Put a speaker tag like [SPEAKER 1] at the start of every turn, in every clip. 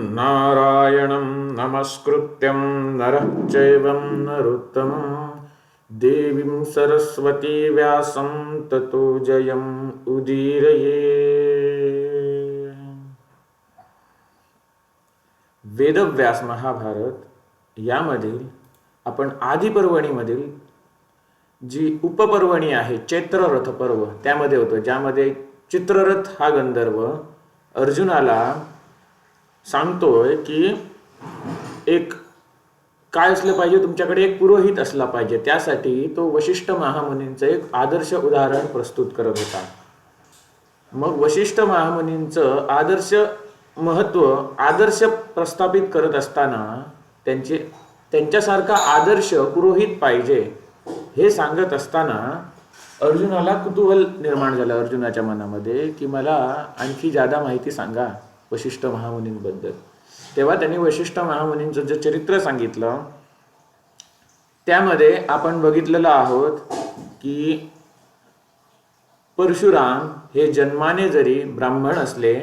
[SPEAKER 1] नारायणं नमस्कृत्यं नरः चैवं नरोत्तमं देवीं सरस्वती व्यासं ततो जयम् उदीरये. वेदव्यास महाभारत यामधील आपण आदिपर्वणीमधील जी उपपर्वणी आहे चैत्ररथ पर्व त्यामध्ये होतं, ज्यामध्ये चित्ररथ हा गंधर्व अर्जुनाला सांगतोय की एक काय असलं पाहिजे, तुमच्याकडे एक पुरोहित असला पाहिजे. त्यासाठी तो वशिष्ठ महामुनींचं एक आदर्श उदाहरण प्रस्तुत करत होता. मग वशिष्ठ महामुनींचं आदर्श प्रस्थापित करत असताना त्यांच्यासारखा आदर्श पुरोहित पाहिजे हे सांगत असताना अर्जुनाला कुतूहल निर्माण झालं अर्जुनाच्या मनामध्ये की मला आणखी जादा माहिती सांगा वशिष्ठ महामुनींबद्दल. तेव्हा त्यांनी वशिष्ठ महामुनींचं जे चरित्र सांगितलं त्यामध्ये आपण बघितलेलं आहोत की परशुराम हे जन्माने जरी ब्राह्मण असले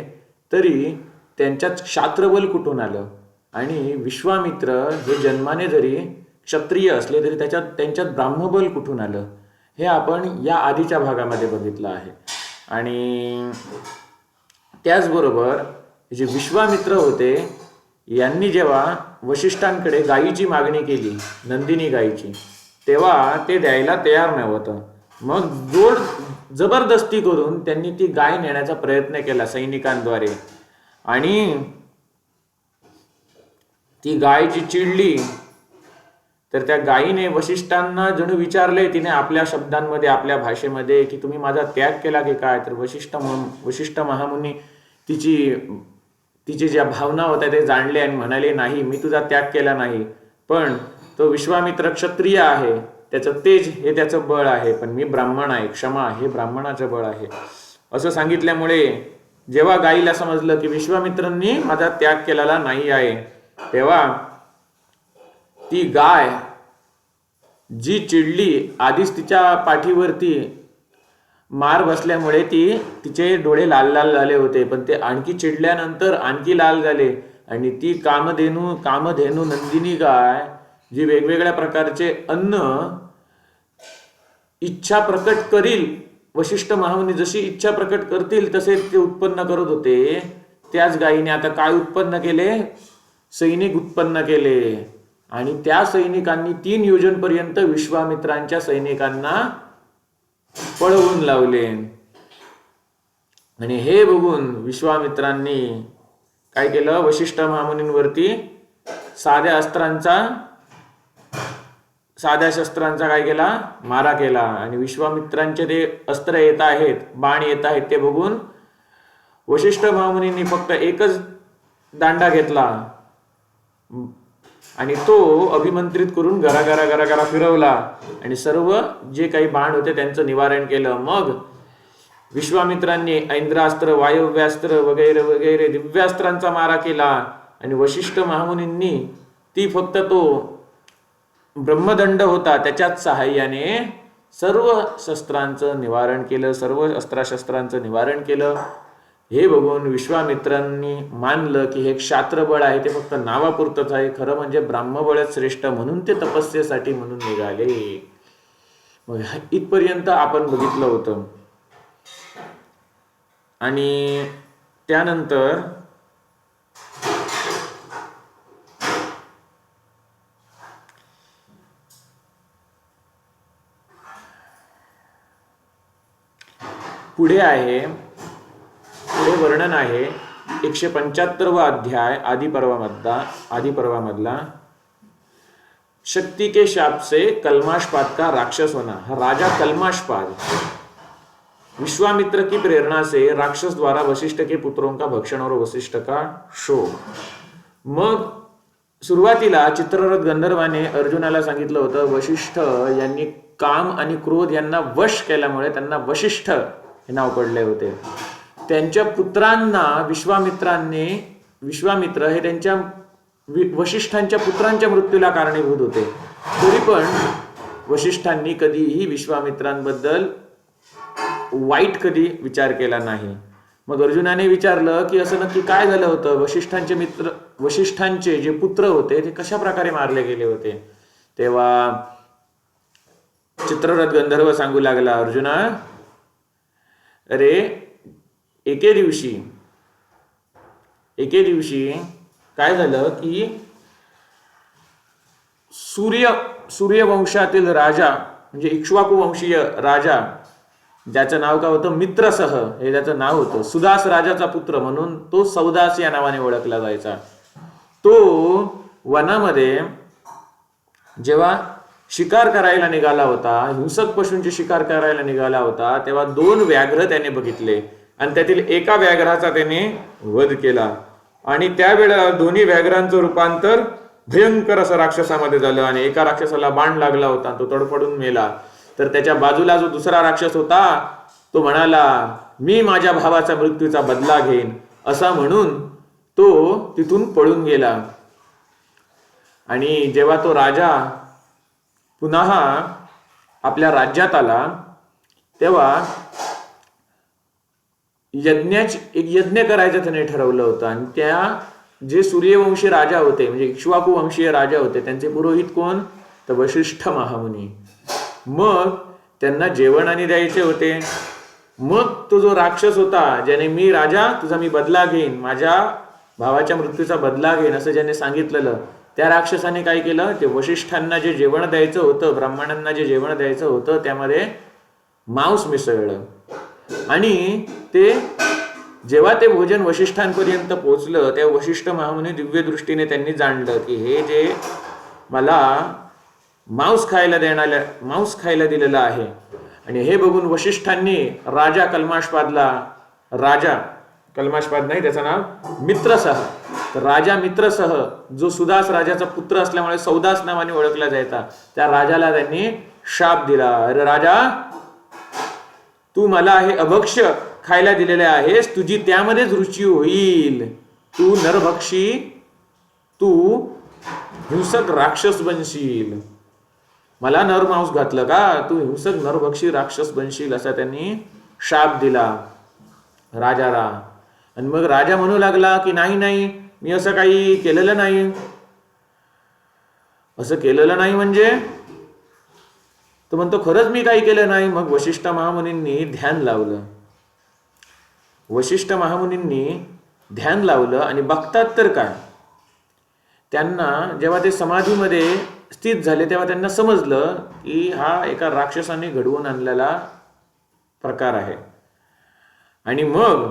[SPEAKER 1] तरी त्यांच्यात क्षात्रबल कुठून आलं, आणि विश्वामित्र हे जन्माने जरी क्षत्रिय असले तरी त्यांच्यात ब्राह्मबल कुठून आलं हे आपण या आधीच्या भागामध्ये बघितलं आहे. आणि त्याचबरोबर जे विश्वामित्र होते यांनी जेव्हा वशिष्ठांकडे गायीची मागणी केली, नंदिनी गायीची, तेव्हा ते द्यायला तयार नव्हतं. मग जबरदस्ती करून त्यांनी ती गाय नेण्याचा प्रयत्न केला सैनिकांद्वारे, आणि ती गाय जी चिडली तर त्या गायीने वशिष्ठांना जणू विचारले, तिने आपल्या शब्दांमध्ये आपल्या भाषेमध्ये की तुम्ही माझा त्याग केला की काय. तर वशिष्ठ महामुनी तिची ज्या भावना होत्या ते जाणले आणि म्हणाले, नाही, मी तुझा त्याग केला नाही, पण तो विश्वामित्र क्षत्रिय आहे, त्याचं तेज हे त्याचं बळ आहे, पण मी ब्राह्मण आहे, क्षमा हे ब्राह्मणाचं बळ आहे असं सांगितल्यामुळे जेव्हा गायीला समजलं की विश्वामित्रांनी माझा त्याग केलेला नाही आहे, तेव्हा ती गाय जी चिडली, आधीच तिच्या पाठीवरती मार बसल्यामुळे तिचे डोळे लाल लाल झाले होते, पण ते आणखी चिडल्यानंतर आणखी लाल झाले, आणि ती कामधेनू नंदिनी गाय जी वेगवेगळ्या प्रकारचे अन्न इच्छा प्रकट करील, वशिष्ठ महामुनी जशी इच्छा प्रकट करतील तसे ते उत्पन्न करत होते, त्याच गायीने आता काय उत्पन्न केले, सैनिक उत्पन्न केले, आणि त्या सैनिकांनी 3 योजनपर्यंत विश्वामित्रांच्या सैनिकांना पळवून लावले. आणि हे बघून विश्वामित्रांनी काय केलं, वशिष्ठ महामुनींवरती साध्या शस्त्रांचा काय केला, मारा केला. आणि विश्वामित्रांचे ते अस्त्र येत आहेत, बाण येत आहेत, ते बघून वशिष्ठ महामुनींनी फक्त एकच दांडा घेतला आणि तो अभिमंत्रित करून घरा फिरवला आणि सर्व जे काही बाण होते त्यांचं निवारण केलं. मग विश्वामित्रांनी ऐंद्रास्त्र, वायव्यास्त्र वगैरे वगैरे दिव्यास्त्रांचा मारा केला, आणि वशिष्ठ महामुनींनी ती फक्त तो ब्रह्मदंड होता त्याच्याच सहाय्याने सर्व शस्त्रांचं निवारण केलं, सर्व अस्त्रशस्त्रांचं निवारण केलं. हे बघून विश्वामित्रांनी मानलं की हे क्षात्रबळ आहे, ते फक्त नावापुरतंच आहे, खरं म्हणजे ब्राह्मबळच श्रेष्ठ, म्हणून ते तपस्येसाठी म्हणून निघाले. मग इथपर्यंत आपण बघितलं होतं. आणि त्यानंतर पुढे वर्णन आहे 175वा अध्याय आदिपर्वामधला. शक्ति के शाप से कल्माशपाद का राक्षस होना. हा राजा कल्माशपाद विश्वामित्र की प्रेरणा से राक्षस द्वारा वशिष्ठ के पुत्रों का भक्षण और वशिष्ठ का शोक. मग सुरुवातीला चित्ररथ गंधर्वाने अर्जुनाला सांगितलं होतं, वशिष्ठ यांनी काम आणि क्रोध यांना वश केल्यामुळे त्यांना वशिष्ठ हे नाव पडले होते. त्यांच्या पुत्रांना विश्वामित्र हे त्यांच्या वशिष्ठांच्या पुत्रांच्या मृत्यूला कारणीभूत होते. तरी पण वशिष्ठांनी कधीही विश्वामित्रांबद्दल वाईट कधी विचार केला नाही. मग अर्जुनाने विचारलं की असं नक्की काय झालं होतं, वशिष्ठांचे जे पुत्र होते ते कशा प्रकारे मारले गेले होते. तेव्हा चित्ररथ गंधर्व सांगू लागला, अर्जुना, अरे एके दिवशी काय झालं की सूर्यवंशातील राजा म्हणजे इक्ष्वाकू वंशीय राजा, ज्याचं नाव काय होतं, मित्रसह हे त्याचं नाव होतं, सुदास राजाचा पुत्र म्हणून तो सौदास या नावाने ओळखला जायचा. तो वनामध्ये जेव्हा शिकार करायला निघाला होता, हिंसक पशूंची शिकार करायला निघाला होता, तेव्हा 2 व्याघ्र त्याने बघितले आणि त्यातील एका व्याघ्राचा त्याने वध केला. आणि त्यावेळेला दोन्ही व्याघ्रांचं रूपांतर भयंकर असं राक्षसामध्ये झालं आणि एका राक्षसाला बाण लागला होता, तो तडफडून मेला. तर त्याच्या बाजूला जो दुसरा राक्षस होता तो म्हणाला, मी माझ्या भावाचा मृत्यूचा बदला घेईन, असा म्हणून तो तिथून पळून गेला. आणि जेव्हा तो राजा पुन्हा आपल्या राज्यात आला तेव्हा एक यज्ञ करायचं त्याने ठरवलं होतं. आणि त्या जे सूर्यवंशी राजा होते म्हणजे इक्ष्वाकू वंशीय राजा होते, त्यांचे पुरोहित कोण, तर वशिष्ठ महामुनी. मग त्यांना जेवण आणि द्यायचे होते. मग तो जो राक्षस होता ज्याने मी राजा तुझा मी बदला घेईन, माझ्या भावाच्या मृत्यूचा बदला घेईन असं ज्याने सांगितलेलं, त्या राक्षसाने काय केलं, ते वशिष्ठांना जे जेवण द्यायचं होतं, ब्राह्मणांना जे जेवण द्यायचं होतं त्यामध्ये मांस मिसळलं. आणि ते जेव्हा ते भोजन वशिष्ठांपर्यंत पोहोचलं तेव्हा वशिष्ठ महामुनी दिव्य दृष्टीने त्यांनी जाणलं की हे जे मला मांस खायला दिलेलं आहे. आणि हे बघून वशिष्ठांनी राजा कल्माशपाद नाही, त्याचं नाव मित्रसह, तर राजा मित्रसह जो सुदास राजाचा पुत्र असल्यामुळे सौदास नावाने ओळखला जायचा, त्या राजाला त्यांनी शाप दिला, अरे राजा, तू मला हे अभक्ष्य खायला दिलेले आहेस, तुझी त्यामध्येच रुची होईल, तू नरभक्षी, तू हिंसक राक्षस बनशील. मला नरमांस घातलं का, तू हिंसक नरभक्षी राक्षस बनशील, असा त्यांनी शाप दिला राजाला. आणि मग राजा म्हणू लागला की नाही, मी असं काही केलेलं नाही. असं केलेलं नाही म्हणजे, तो म्हणतो खरंच मी काही केलं नाही. मग वशिष्ठ महामुनींनी ध्यान लावलं आणि बघतात तर काय, त्यांना जेव्हा ते समाधीमध्ये स्थित झाले तेव्हा त्यांना समजलं की हा एका राक्षसाने घडवून आणलेला प्रकार आहे. आणि मग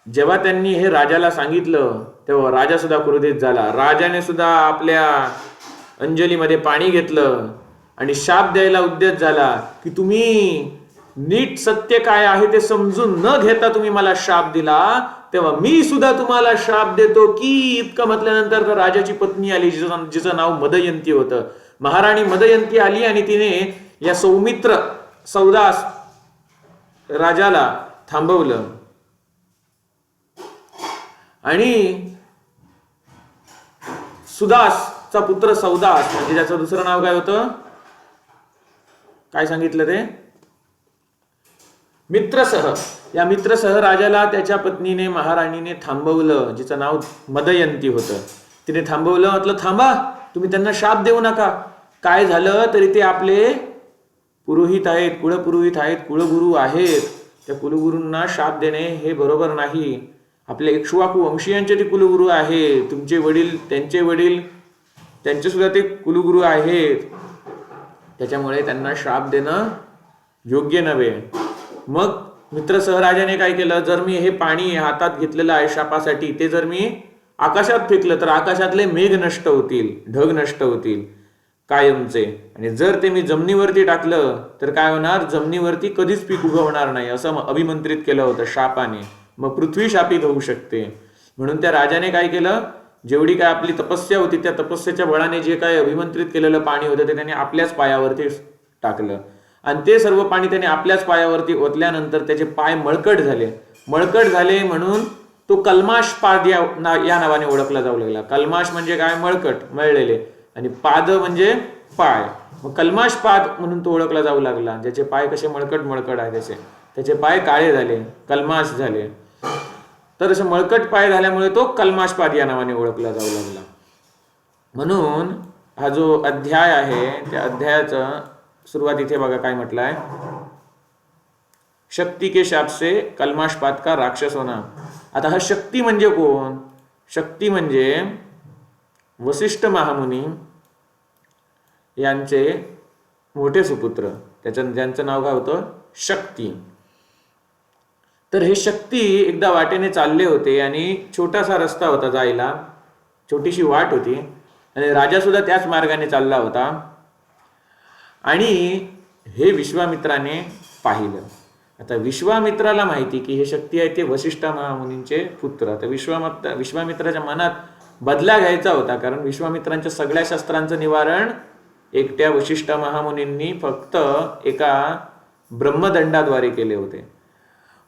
[SPEAKER 1] जेव्हा त्यांनी हे राजाला सांगितलं तेव्हा राजा सुद्धा क्रोधित झाला. राजाने सुद्धा आपल्या अंजलीमध्ये पाणी घेतलं आणि शाप द्यायला उद्यत झाला की तुम्ही नीट सत्य काय आहे ते समजून न घेता तुम्ही मला शाप दिला, तेव्हा मी सुद्धा तुम्हाला शाप देतो की. इतकं म्हटल्यानंतर तर राजाची पत्नी आली जिचं नाव मदयंती होतं. महाराणी मदयंती आली आणि तिने या सौदास राजाला थांबवलं. आणि सुदासचा पुत्र सौदास म्हणजे त्याचं दुसरं नाव काय होतं, काय सांगितलं ते, मित्रसह. या मित्रसह राजाला त्याच्या पत्नीने महाराणीने थांबवलं, जिचं नाव मदयंती होतं. तिने थांबवलं, म्हटलं थांबा, तुम्ही त्यांना शाप देऊ नका. काय झालं तरी ते आपले पुरोहित आहेत, कुळपुरोहित आहेत, कुळगुरू आहेत. त्या कुलगुरूंना शाप देणे हे बरोबर नाही. आपल्या इक्ष्वाकू वंशीयांचे ते कुलगुरू आहे, तुमचे वडील, त्यांचे वडील, त्यांचे सुद्धा ते कुलगुरू आहेत. त्याच्यामुळे त्यांना शाप देणं योग्य नव्हे. मग मित्रसहराजाने काय केलं, जर मी हे पाणी हातात घेतलेलं आहे शापासाठी, ते जर मी आकाशात फेकलं तर आकाशातले मेघ नष्ट होतील, ढग नष्ट होतील कायमचे. आणि जर ते मी जमिनीवरती टाकलं तर काय होणार, जमिनीवरती कधीच पीक उगवणार नाही, असं अभिमंत्रित केलं होतं शापाने. मग पृथ्वी शापित होऊ शकते. म्हणून त्या राजाने काय केलं, जेवढी काय आपली तपस्या होती त्या तपस्याच्या बळाने जे काय अभिमंत्रित केलेलं पाणी होतं ते त्याने आपल्याच पायावरती टाकलं. आणि ते सर्व पाणी त्याने आपल्याच पायावरती ओतल्यानंतर त्याचे पाय मळकट झाले म्हणून तो कल्माशपाद या नावाने ओळखला जाऊ लागला. कल्माश म्हणजे काय, मळकट, मळलेले, आणि पाद म्हणजे पाय. मग कल्माशपाद म्हणून तो ओळखला जाऊ लागला, ज्याचे पाय कसे मळकट आहे त्याचे. त्याचे पाय काळे झाले, कल्माश झाले. तर असे मळकट पाय झाल्यामुळे तो कल्माशपाद या नावाने ओळखला जाऊ लागला. म्हणून हा जो अध्याय आहे त्या अध्यायाचं सुरुवात इथे बघा काय म्हटलंय, शक्ती के शाप से कल्माशपाद का राक्षस होना. आता हा शक्ती म्हणजे कोण? शक्ती म्हणजे वसिष्ठ महामुनी यांचे मोठे सुपुत्र, ज्यांचं नाव काय होतं? शक्ती. तर हे शक्ती एकदा वाटेने चालले होते आणि छोटासा रस्ता होता जायला, छोटीशी वाट होती आणि राजा सुद्धा त्याच मार्गाने चालला होता. आणि हे विश्वामित्राने पाहिलं. आता विश्वामित्राला माहिती की हे शक्ती आहे ते वसिष्ठ महामुनींचे पुत्र. आता विश्वामित्राच्या मनात बदला घ्यायचा होता, कारण विश्वामित्रांच्या सगळ्या शस्त्रांचं निवारण एकट्या वसिष्ठ महामुनींनी फक्त एका ब्रह्मदंडाद्वारे केले होते.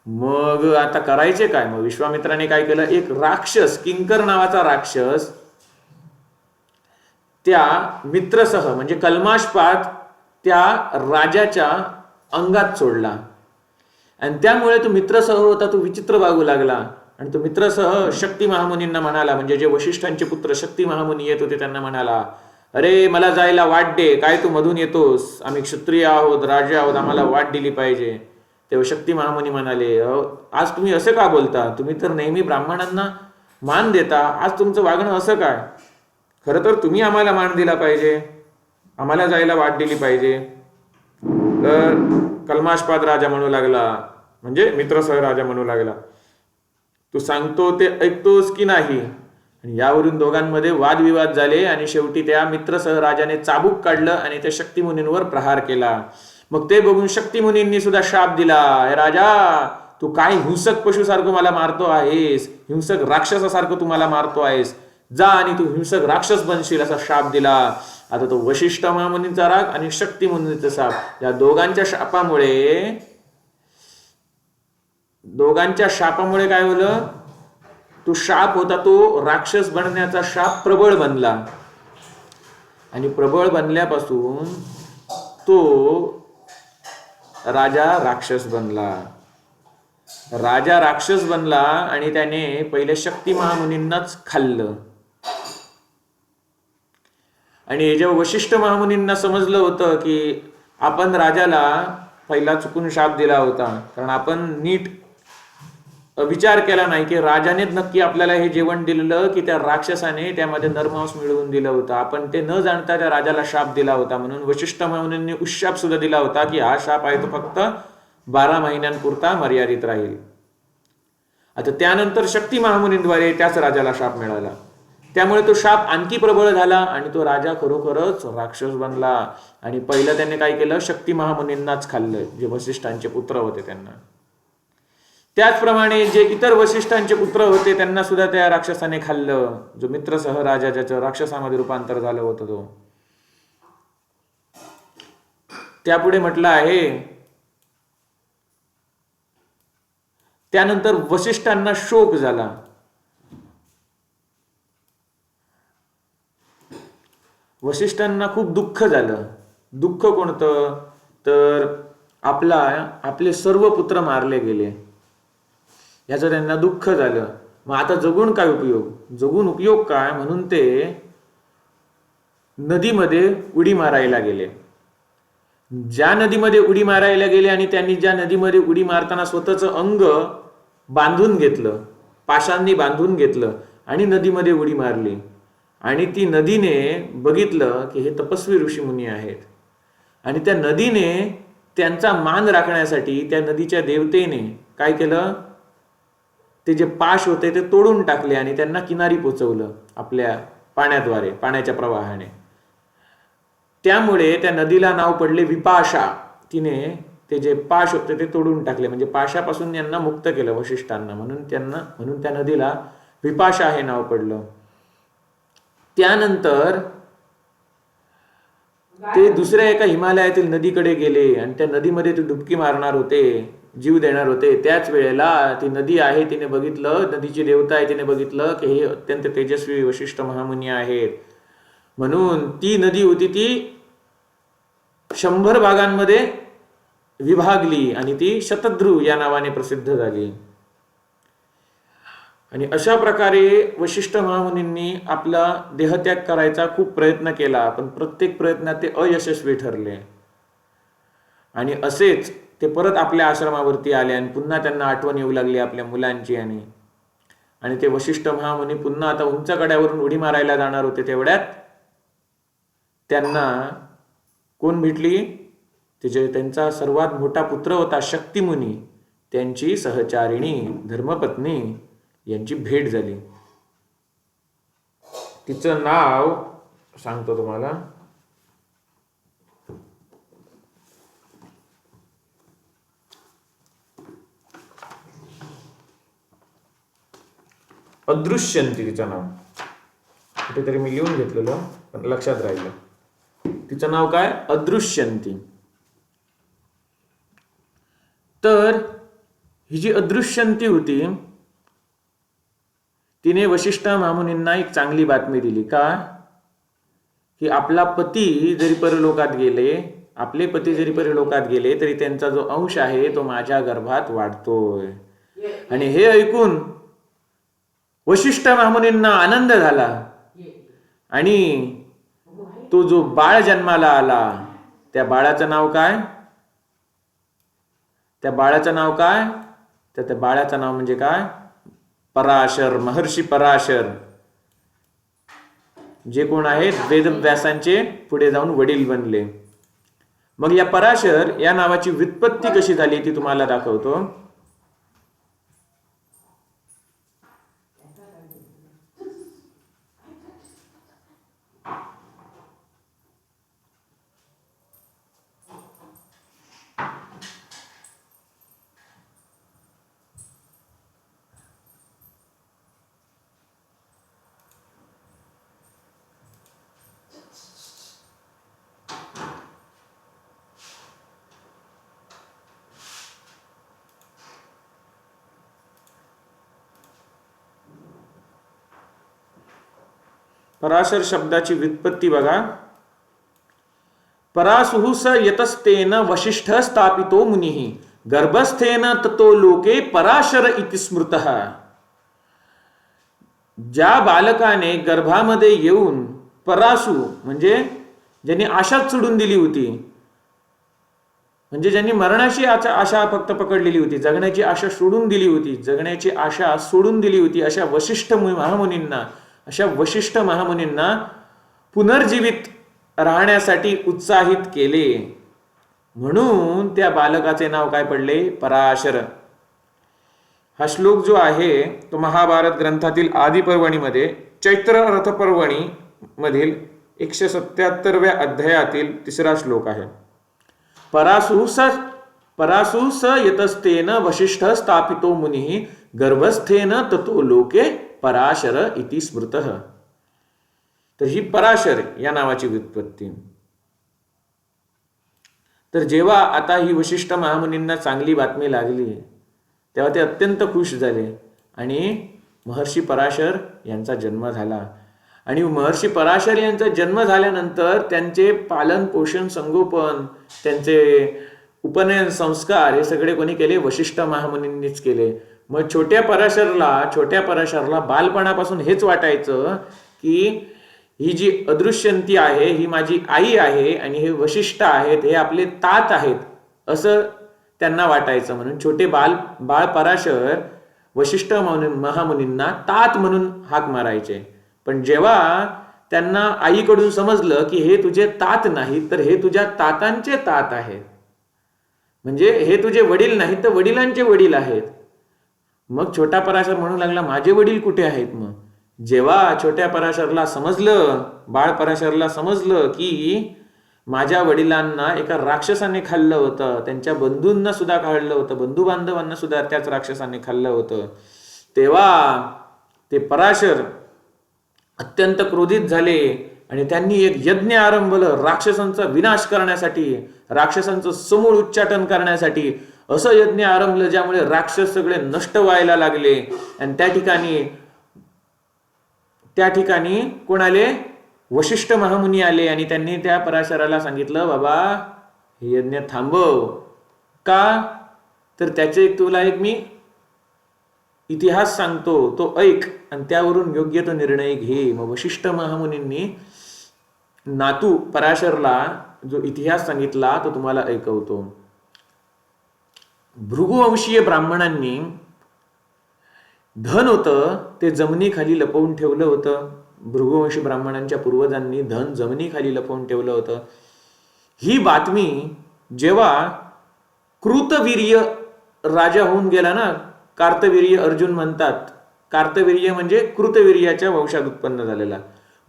[SPEAKER 1] मग आता करायचे काय? मग विश्वामित्राने काय केलं, एक राक्षस, किंकर नावाचा राक्षस त्या मित्रसह म्हणजे कल्माशपाद त्या राजाच्या अंगात सोडला. आणि त्यामुळे तो मित्रसह होता तो विचित्र वागू लागला. आणि तो मित्रसह शक्ती महामुनींना म्हणाला, म्हणजे जे वशिष्ठांचे पुत्र शक्ती महामुनी येत होते त्यांना म्हणाला, अरे मला जायला वाट दे, काय तू मधून येतोस? आम्ही क्षत्रिय आहोत, राजे आहोत, आम्हाला वाट दिली पाहिजे. तेव्हा शक्ती महामुनी म्हणाले, आज तुम्ही असं का बोलता? तुम्ही तर नेहमी ब्राह्मणांना मान देता, आज तुमचं वागणं असं काय? खरं तर तुम्ही आम्हाला मान दिला पाहिजे, आम्हाला जायला वाट दिली पाहिजे. तर कल्माशपाद राजा म्हणू लागला, म्हणजे मित्रसह राजा म्हणू लागला, तू सांगतो ते ऐकतोस की नाही? आणि यावरून दोघांमध्ये वादविवाद झाले आणि शेवटी त्या मित्रसह राजाने चाबूक काढलं आणि त्या शक्तिमुनींवर प्रहार केला. मग ते बघून शक्तिमुनींनी सुद्धा शाप दिला, हे राजा तू काय हिंसक पशुसारखं मला मारतो आहेस, हिंसक राक्षसासारखं तू मला मारतो आहेस, जा आणि तू हिंसक राक्षस बनशील, असा शाप दिला. आता तो वशिष्ठ महामुनींचा राग आणि शक्तिमुनींचा शाप, या दोघांच्या शापामुळे काय झालं, तो शाप होता तो राक्षस बनण्याचा शाप प्रबळ बनला. आणि प्रबळ बनल्यापासून तो राजा राक्षस बनला आणि त्याने पहिले शक्ती महामुनींनाच खाल्लं. आणि जेव्हा वशिष्ठ महामुनींना समजलं होतं की आपण राजाला पहिला चुकून शाप दिला होता, कारण आपण नीट विचार केला नाही की राजाने नक्की आपल्याला हे जेवण दिलेलं की त्या राक्षसाने त्यामध्ये नरमांस मिळवून दिलं होतं, आपण ते न जाणता त्या राजाला शाप दिला होता. म्हणून वशिष्ठ महामुनींनी उशाप सुद्धा दिला होता की हा शाप आहे तो फक्त 12 महिन्यांपुरता मर्यादित राहील. आता त्यानंतर शक्ती महामुनींद्वारे त्याच राजाला शाप मिळाला, त्यामुळे तो शाप आणखी प्रबळ झाला आणि तो राजा खरोखरच राक्षस बनला. आणि पहिलं त्याने काय केलं, शक्ती महामुनींनाच खाल्लं, जे वसिष्ठांचे पुत्र होते त्यांना. त्याचप्रमाणे जे इतर वसिष्ठांचे पुत्र होते त्यांना सुद्धा त्या राक्षसाने खाल्लं, जो मित्रसह राजा ज्याचं राक्षसामध्ये रूपांतर झालं होतं तो. त्यापुढे म्हटलं आहे, त्यानंतर वसिष्ठांना शोक झाला. वसिष्ठांना खूप दुःख झालं. दुःख कोणतं? तर आपले सर्व पुत्र मारले गेले, याचं त्यांना दुःख झालं. मग आता जगून काय उपयोग काय? म्हणून ते नदीमध्ये उडी मारायला गेले. ज्या नदीमध्ये उडी मारायला गेले आणि त्यांनी ज्या नदीमध्ये उडी मारताना स्वतःचं अंग बांधून घेतलं, पाशांनी बांधून घेतलं आणि नदीमध्ये उडी मारली. आणि ती नदीने बघितलं की हे तपस्वी ऋषीमुनी आहेत. आणि त्या नदीने त्यांचा मान राखण्यासाठी त्या नदीच्या देवतेने काय केलं, ते जे पाश होते ते तोडून टाकले आणि त्यांना किनारी पोचवलं आपल्या पाण्याद्वारे, पाण्याच्या प्रवाहाने. त्यामुळे त्या नदीला नाव पडले विपाशा. तिने ते जे पाश होते ते तोडून टाकले, म्हणजे पाशापासून यांना मुक्त केलं वशिष्ठांना, म्हणून त्या नदीला विपाशा हे नाव पडलं. त्यानंतर ते दुसऱ्या एका हिमालयातील नदीकडे गेले आणि त्या नदीमध्ये ते डुबकी मारणार होते, जीव देणार होते. त्याच वेळेला ती नदी आहे तिने बघितलं, नदीची देवता आहे तिने बघितलं की हे अत्यंत तेजस्वी वशिष्ठ महामुनी आहेत. म्हणून ती नदी होती ती 100 भागांमध्ये विभागली आणि ती शतद्रू या नावाने प्रसिद्ध झाली. आणि अशा प्रकारे वशिष्ठ महामुनींनी आपला देहत्याग करायचा खूप प्रयत्न केला, पण प्रत्येक प्रयत्नात ते अयशस्वी ठरले. आणि असेच ते परत आपल्या आश्रमावरती आले आणि पुन्हा त्यांना आठवण येऊ लागली आपल्या मुलांची. आणि ते वशिष्ठ महामुनी पुन्हा आता उंच कड्यावरून उडी मारायला जाणार होते. तेवढ्यात त्यांना कोण भेटली? त्यांचा सर्वात मोठा पुत्र होता शक्तिमुनी, त्यांची सहचारिणी धर्मपत्नी यांची भेट झाली. तिचं नाव सांगतो तुम्हाला. अदृश्यंती तिचं नाव. कुठेतरी मी लिहून घेतलेलं पण लक्षात राहिलं. तिचं नाव काय? अदृश्यंती. तर ही जी अदृश्यंती होती, तिने वशिष्ठ महामुनींना एक चांगली बातमी दिली. का? की आपला पती जरी परलोकात गेले, आपले पती जरी परलोकात गेले तरी त्यांचा जो अंश आहे तो माझ्या गर्भात वाढतोय. आणि हे ऐकून वशिष्ठ महामुनींना आनंद झाला. आणि तो जो बाळ जन्माला आला, त्या बाळाचं नाव काय? त्या बाळाचं नाव काय? तर त्या बाळाचं नाव म्हणजे काय? पराशर, महर्षी पराशर, जे कोण आहेत वेदव्यासांचे पुढे जाऊन वडील बनले. मग या पराशर या नावाची व्युत्पत्ती कशी झाली ती तुम्हाला दाखवतो. पराशर शब्दाची व्युत्पत्ती बघा. परासुः स यतस्तेन वशिष्ठ स्थापितो मुनिः गर्भस्थेन ततो लोके पराशर इति स्मृतः. ज्या बालकाने गर्भामध्ये येऊन परासु म्हणजे ज्यांनी आशाच सोडून दिली होती, म्हणजे ज्यांनी मरणाची आशा फक्त पकडलेली होती, जगण्याची आशा सोडून दिली होती, जगण्याची आशा सोडून दिली होती, अशा वशिष्ठ महामुनींना पुनर्जीवित राहण्यासाठी उत्साहित केले. म्हणून त्या बालकाचे नाव काय पडले? पराशर. हा श्लोक जो आहे तो महाभारत ग्रंथातील आदी पर्वणीमध्ये चैत्र रथ पर्वणी मधील 177व्या अध्यायातील 3रा श्लोक आहे. परासु स यतस्तेन वशिष्ठ स्थापितो मुनिः गर्भस्थेन ततो लोके पराशर इति स्मृतः. तर ही पराशर या नावाची व्युत्पत्ती. तर जेव्हा आता ही वशिष्ठ महामुनींना चांगली बातमी लागली तेव्हा ते अत्यंत खुश झाले आणि महर्षी पराशर यांचा जन्म झाला. आणि महर्षी पराशर यांचा जन्म झाल्यानंतर त्यांचे पालन पोषण संगोपन, त्यांचे उपनयन संस्कार हे सगळे कोणी केले? वशिष्ठ महामुनींनीच केले. मग छोट्या पराशरला बालपणापासून हेच वाटायचं की ही जी अदृश्यंती आहे ही माझी आई आहे आणि हे वशिष्ठ आहेत हे आपले तात आहेत असं त्यांना वाटायचं. म्हणून छोटे बाळ पराशर वशिष्ठ महामुनींना तात म्हणून हाक मारायचे. पण जेव्हा त्यांना आईकडून समजलं की हे तुझे तात नाहीत तर हे तुझ्या तातांचे तात आहेत, म्हणजे हे तुझे वडील नाहीत तर वडिलांचे वडील आहेत, मग छोटा पराशर म्हणू लागला माझे वडील कुठे आहेत. मग जेव्हा छोट्या पराशरला समजलं, बाळ पराशरला समजलं की माझ्या वडिलांना एका राक्षसाने खाल्लं होतं, त्यांच्या बंधूंना सुद्धा खाल्लं होतं, बंधू बांधवांना सुद्धा त्याच राक्षसाने खाल्लं होतं, तेव्हा ते पराशर अत्यंत क्रोधित झाले आणि त्यांनी एक यज्ञ आरंभलं राक्षसांचा विनाश करण्यासाठी, राक्षसांचं समूळ उच्चाटन करण्यासाठी. असं यज्ञ आरंभलं ज्यामुळे राक्षस सगळे नष्ट व्हायला लागले. आणि त्या ठिकाणी कोण आले? वशिष्ठ महामुनी आले आणि त्यांनी त्या पराशराला सांगितलं, बाबा हे यज्ञ थांबव, का तर त्याचे तुला एक मी इतिहास सांगतो, तो ऐक आणि त्यावरून योग्य तो निर्णय घे. मग वशिष्ठ महामुनींनी नातू पराशरला जो इतिहास सांगितला तो तुम्हाला ऐकवतो. भृगुवंशीय ब्राह्मणांनी धन होतं ते जमिनीखाली लपवून ठेवलं होतं. भृगुवंशी ब्राह्मणांच्या पूर्वजांनी धन जमिनीखाली लपवून ठेवलं होतं. ही बातमी जेव्हा कृतवीर्य राजा होऊन गेला ना, कार्तवीर्य अर्जुन म्हणतात, कार्तवीर्य म्हणजे कृतवीर्याच्या वंशात उत्पन्न झालेला.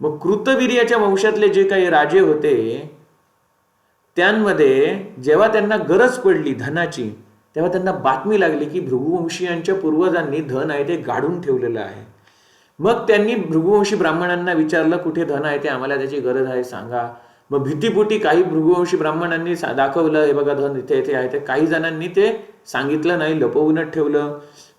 [SPEAKER 1] मग कृतवीर्याच्या वंशातले जे काही राजे होते त्यांमध्ये जेव्हा त्यांना गरज पडली धनाची, तेव्हा त्यांना बातमी लागली की भृगुवंशीयांच्या पूर्वजांनी धन आहे ते गाडून ठेवलेलं आहे. मग त्यांनी भृगुवंशी ब्राह्मणांना विचारलं, कुठे धन आहे ते आम्हाला त्याची गरज आहे सांगा. मग भीतीपोटी काही भृगुवंशी ब्राह्मणांनी दाखवलं, हे बघा धन इथे इथे आहे. ते काही जणांनी ते सांगितलं नाही, लपवूनच ठेवलं.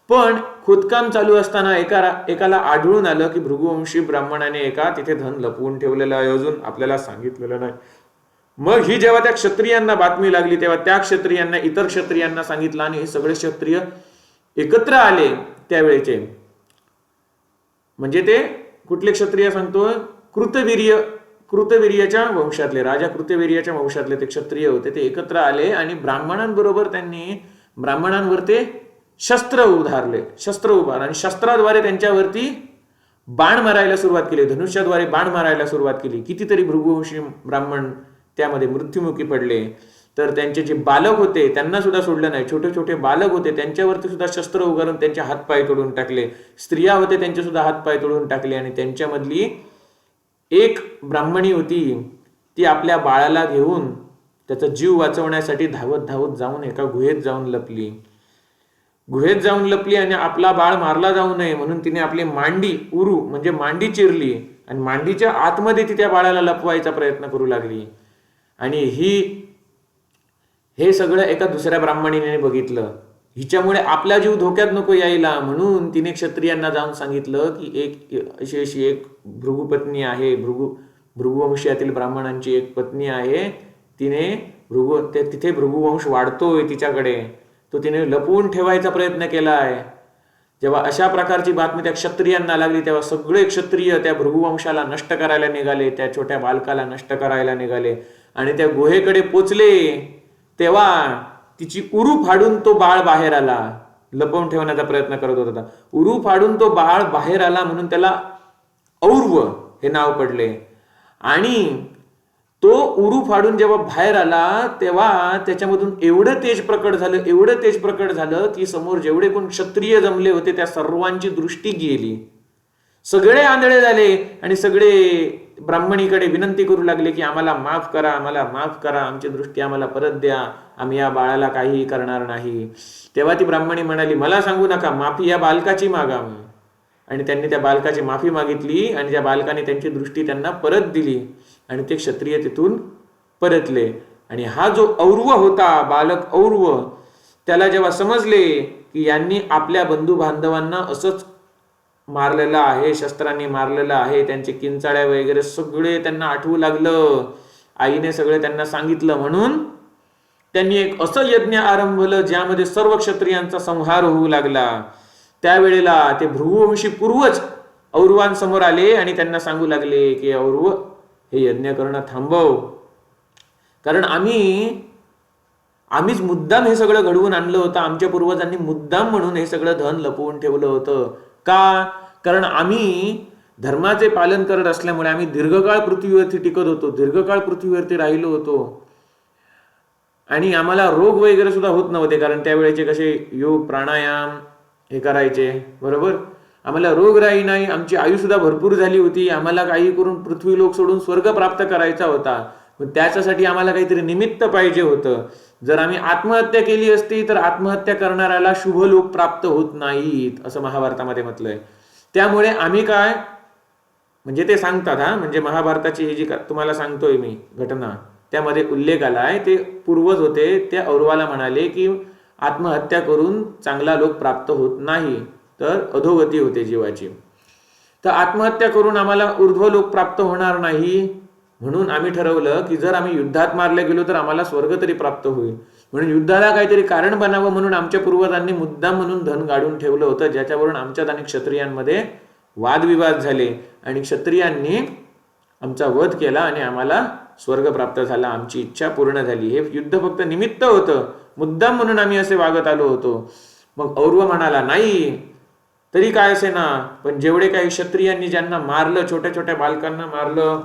[SPEAKER 1] पण खोदकाम चालू असताना एकाला आढळून आलं की भृगुवंशी ब्राह्मणाने एका तिथे धन लपवून ठेवलेलं आहे, अजून आपल्याला सांगितलेलं नाही. मग ही जेव्हा त्या क्षत्रियांना बातमी लागली तेव्हा त्या क्षत्रियांना इतर क्षत्रियांना सांगितलं आणि हे सगळे क्षत्रिय एकत्र आले त्यावेळेचे. म्हणजे ते कुठले क्षत्रिय सांगतोय, कृतवीर्याच्या वंशातले, राजा कृतवीर्याच्या वंशातले ते क्षत्रिय होते. ते एकत्र आले आणि ब्राह्मणांबरोबर त्यांनी ब्राह्मणांवर ते शस्त्र उभार आणि शस्त्राद्वारे त्यांच्यावरती बाण मारायला सुरुवात केली, धनुष्याद्वारे बाण मारायला सुरुवात केली. कितीतरी भृगुवंशी ब्राह्मण त्यामध्ये मृत्युमुखी पडले. तर त्यांचे जे बालक होते त्यांना सुद्धा सोडलं नाही. छोटे छोटे बालक होते त्यांच्यावरती सुद्धा शस्त्र उगारून त्यांचे हातपाय तोडून टाकले. स्त्रिया होते त्यांचे सुद्धा हातपाय तोडून टाकले. आणि त्यांच्यामधली एक ब्राह्मणी होती, ती आपल्या बाळाला घेऊन त्याचा जीव वाचवण्यासाठी धावत धावत जाऊन एका गुहेत जाऊन लपली आणि आपला बाळ मारला जाऊ नये म्हणून तिने आपली मांडी म्हणजे मांडी चिरली आणि मांडीच्या आतमध्ये ती त्या बाळाला लपवायचा प्रयत्न करू लागली. आणि हे सगळं एका दुसऱ्या ब्राह्मणीने बघितलं. हिच्यामुळे आपला जीव धोक्यात नको यायला म्हणून तिने क्षत्रियांना जाऊन सांगितलं की अशी एक भृगुपत्नी आहे, भृगुवंशातील ब्राह्मणांची एक पत्नी आहे, तिथे भृगुवंश वाढतोय तिच्याकडे, तो तिने लपवून ठेवायचा प्रयत्न केला आहे. जेव्हा अशा प्रकारची बातमी त्या क्षत्रियांना लागली तेव्हा सगळे क्षत्रिय त्या भृगुवंशाला नष्ट करायला निघाले, त्या छोट्या बालकाला नष्ट करायला निघाले. आणि त्या गुहेकडे पोचले तेव्हा तिची उरू फाडून तो बाळ बाहेर आला. लपवून ठेवण्याचा प्रयत्न करत होता. उरू फाडून तो बाळ बाहेर आला म्हणून त्याला और्व हे नाव पडले. आणि तो उरू फाडून जेव्हा बाहेर आला तेव्हा त्याच्यामधून एवढं तेज प्रकट झालं की समोर जेवढे कोण क्षत्रिय जमले होते त्या सर्वांची दृष्टी गेली. सगळे आंधळे झाले आणि सगळे ब्राह्मणीकडे विनंती करू लागले की आम्हाला माफ करा, आमची दृष्टी आम्हाला परत द्या, आम्ही या बाळाला काहीही करणार नाही. तेव्हा ती ब्राह्मणी म्हणाली, मला सांगू नका, माफी या बालकाची मागा. आणि त्यांनी त्या बालकाची माफी मागितली आणि त्या बालकाने त्यांची दृष्टी त्यांना परत दिली आणि ते क्षत्रिय तिथून परतले. आणि हा जो और्व होता, बालक और्व, त्याला जेव्हा समजले की यांनी आपल्या बंधू बांधवांना असंच मारलेलं आहे, शस्त्रांनी मारलेलं आहे, त्यांचे किंचाळ्या वगैरे सगळे त्यांना आठवू लागलं. आईने सगळे त्यांना सांगितलं म्हणून त्यांनी एक असं यज्ञ आरंभलं ज्यामध्ये सर्व क्षत्रियांचा संहार होऊ लागला. त्यावेळेला ते भृगुवंशी पूर्वज औरवांसमोर आले आणि त्यांना सांगू लागले की औरव, हे यज्ञ करणं थांबव, कारण आम्हीच मुद्दाम हे सगळं घडवून आणलं होतं. आमच्या पूर्वजांनी मुद्दाम म्हणून हे सगळं धन लपवून ठेवलं होतं. का? कारण आम्ही धर्माचे पालन करत असल्यामुळे आम्ही दीर्घकाळ पृथ्वीवरती टिकत होतो, दीर्घकाळ पृथ्वीवरती राहिलो होतो आणि आम्हाला रोग वगैरे सुद्धा होत नव्हते. कारण त्यावेळेचे कसे योग प्राणायाम हे करायचे, बरोबर, आम्हाला रोगराई नाही, आमची आयु सुद्धा भरपूर झाली होती. आम्हाला काही करून पृथ्वी लोक सोडून स्वर्ग प्राप्त करायचा होता. पण त्याच्यासाठी आम्हाला काहीतरी निमित्त पाहिजे होतं. जर आम्ही आत्महत्या केली असती तर आत्महत्या करणाऱ्याला शुभ लोक प्राप्त होत नाहीत असं महाभारतामध्ये म्हटलंय. त्यामुळे आम्ही काय म्हणजे ते सांगतात, म्हणजे महाभारताची ही जी तुम्हाला सांगतोय मी घटना, त्यामध्ये उल्लेख आलाय. ते पूर्वज होते, त्या औरवाला म्हणाले की आत्महत्या करून चांगला लोक प्राप्त होत नाही, तर अधोगती होते जीवाची. तर आत्महत्या करून आम्हाला ऊर्ध्व लोक प्राप्त होणार नाही, म्हणून आम्ही ठरवलं की जर आम्ही युद्धात मारले गेलो तर आम्हाला स्वर्ग तरी प्राप्त होईल. म्हणून युद्धाला काहीतरी कारण बनावं म्हणून आमच्या पूर्वजांनी मुद्दाम म्हणून धन गाडून ठेवलं होतं, ज्याच्यावरून आमच्यात आणि क्षत्रियांमध्ये वादविवाद झाले आणि क्षत्रियांनी आमचा वध केला आणि आम्हाला स्वर्ग प्राप्त झाला, आमची इच्छा पूर्ण झाली. हे युद्ध फक्त निमित्त होतं, मुद्दाम म्हणून आम्ही असे वागत आलो होतो. मग औरव म्हणाला, नाही तरी काय असे ना, पण जेवढे काही क्षत्रियांनी ज्यांना मारलं, छोट्या छोट्या बालकांना मारलं,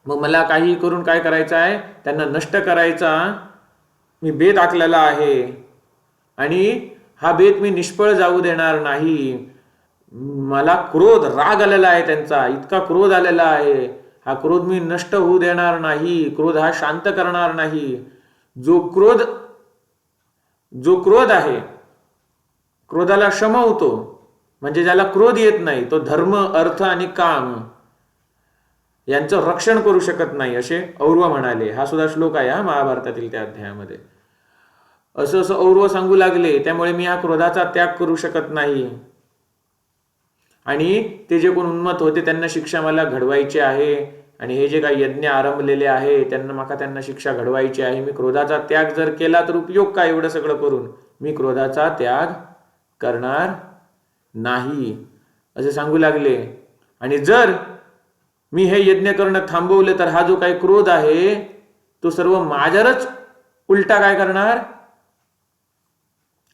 [SPEAKER 1] मग मला काही करून काय करायचं आहे, त्यांना नष्ट करायचा मी बेत आखलेला आहे आणि हा बेत मी निष्फळ जाऊ देणार नाही. मला क्रोध, राग आलेला आहे त्यांचा, इतका क्रोध आलेला आहे, हा क्रोध मी नष्ट होऊ देणार नाही, क्रोध हा शांत करणार नाही. जो क्रोध आहे, क्रोधाला शमवतो, म्हणजे ज्याला क्रोध येत नाही, तो धर्म, अर्थ आणि काम यांचं रक्षण करू शकत नाही, असे औरव म्हणाले. हा सुद्धा श्लोक आहे हा महाभारतातील त्या अध्यायामध्ये. असं असं औरव सांगू लागले. त्यामुळे मी हा क्रोधाचा त्याग करू शकत नाही आणि ते जे कोण उन्मत्त होते त्यांना शिक्षा मला घडवायची आहे आणि हे जे काही यज्ञ आरंभलेले आहे त्यांना शिक्षा घडवायची आहे. मी क्रोधाचा त्याग जर केला तर उपयोग काय एवढं सगळं करून, मी क्रोधाचा त्याग करणार नाही असे सांगू लागले. आणि जर मी हे यज्ञ करणं थांबवलं तर हा जो काही क्रोध आहे तो सर्व माझ्यावरच उलटा काय करणार,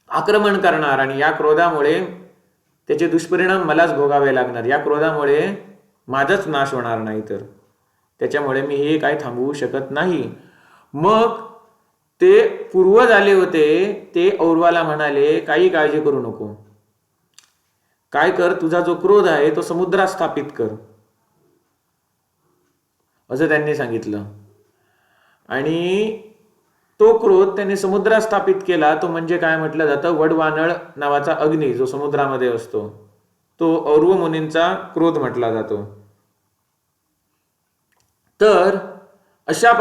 [SPEAKER 1] आक्रमण करणार आणि या क्रोधामुळे त्याचे दुष्परिणाम मलाच भोगावे लागणार. या क्रोधामुळे माझाच नाश होणार नाही, तर त्याच्यामुळे मी हे काय थांबवू शकत नाही. मग ते पूर्वज आले होते, ते औरवाला म्हणाले, काही काळजी करू नको, काय कर, तुझा जो क्रोध आहे तो समुद्रात स्थापित कर, असं त्यांनी सांगितलं. आणि तो क्रोध त्यांनी समुद्रात स्थापित केला. तो म्हणजे काय म्हटलं जातं, वडवानळ नावाचा अग्नी जो समुद्रामध्ये असतो, तो औरव मुनींचा क्रोध म्हटला जातो. तर अशा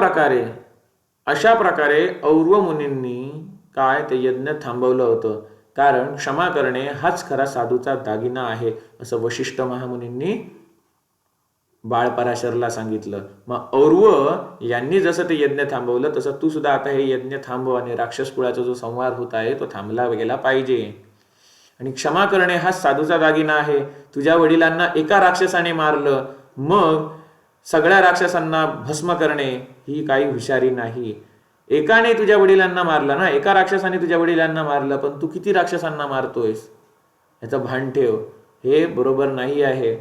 [SPEAKER 1] प्रकारे औरव मुनींनी काय ते यज्ञ थांबवलं होतं. कारण क्षमा करणे हाच खरा साधूचा दागिना आहे, असं वशिष्ठ महामुनींनी बाळपराशरला सांगितलं. मग औरव यांनी जसं ते यज्ञ थांबवलं तसं तू सुद्धा आता हे यज्ञ थांबव आणि राक्षस कुळाचा जो संहार होत आहे तो थांबला गेला पाहिजे. आणि क्षमा करणे हा साधूचा दागिना आहे. तुझ्या वडिलांना एका राक्षसाने मारलं, मग सगळ्या राक्षसांना भस्म करणे ही काही हुशारी नाही. एकाने तुझ्या वडिलांना मारलं ना, एका राक्षसाने तुझ्या वडिलांना मारलं, पण तू किती राक्षसांना मारतोयस याचं भान ठेव, हे बरोबर नाही आहे.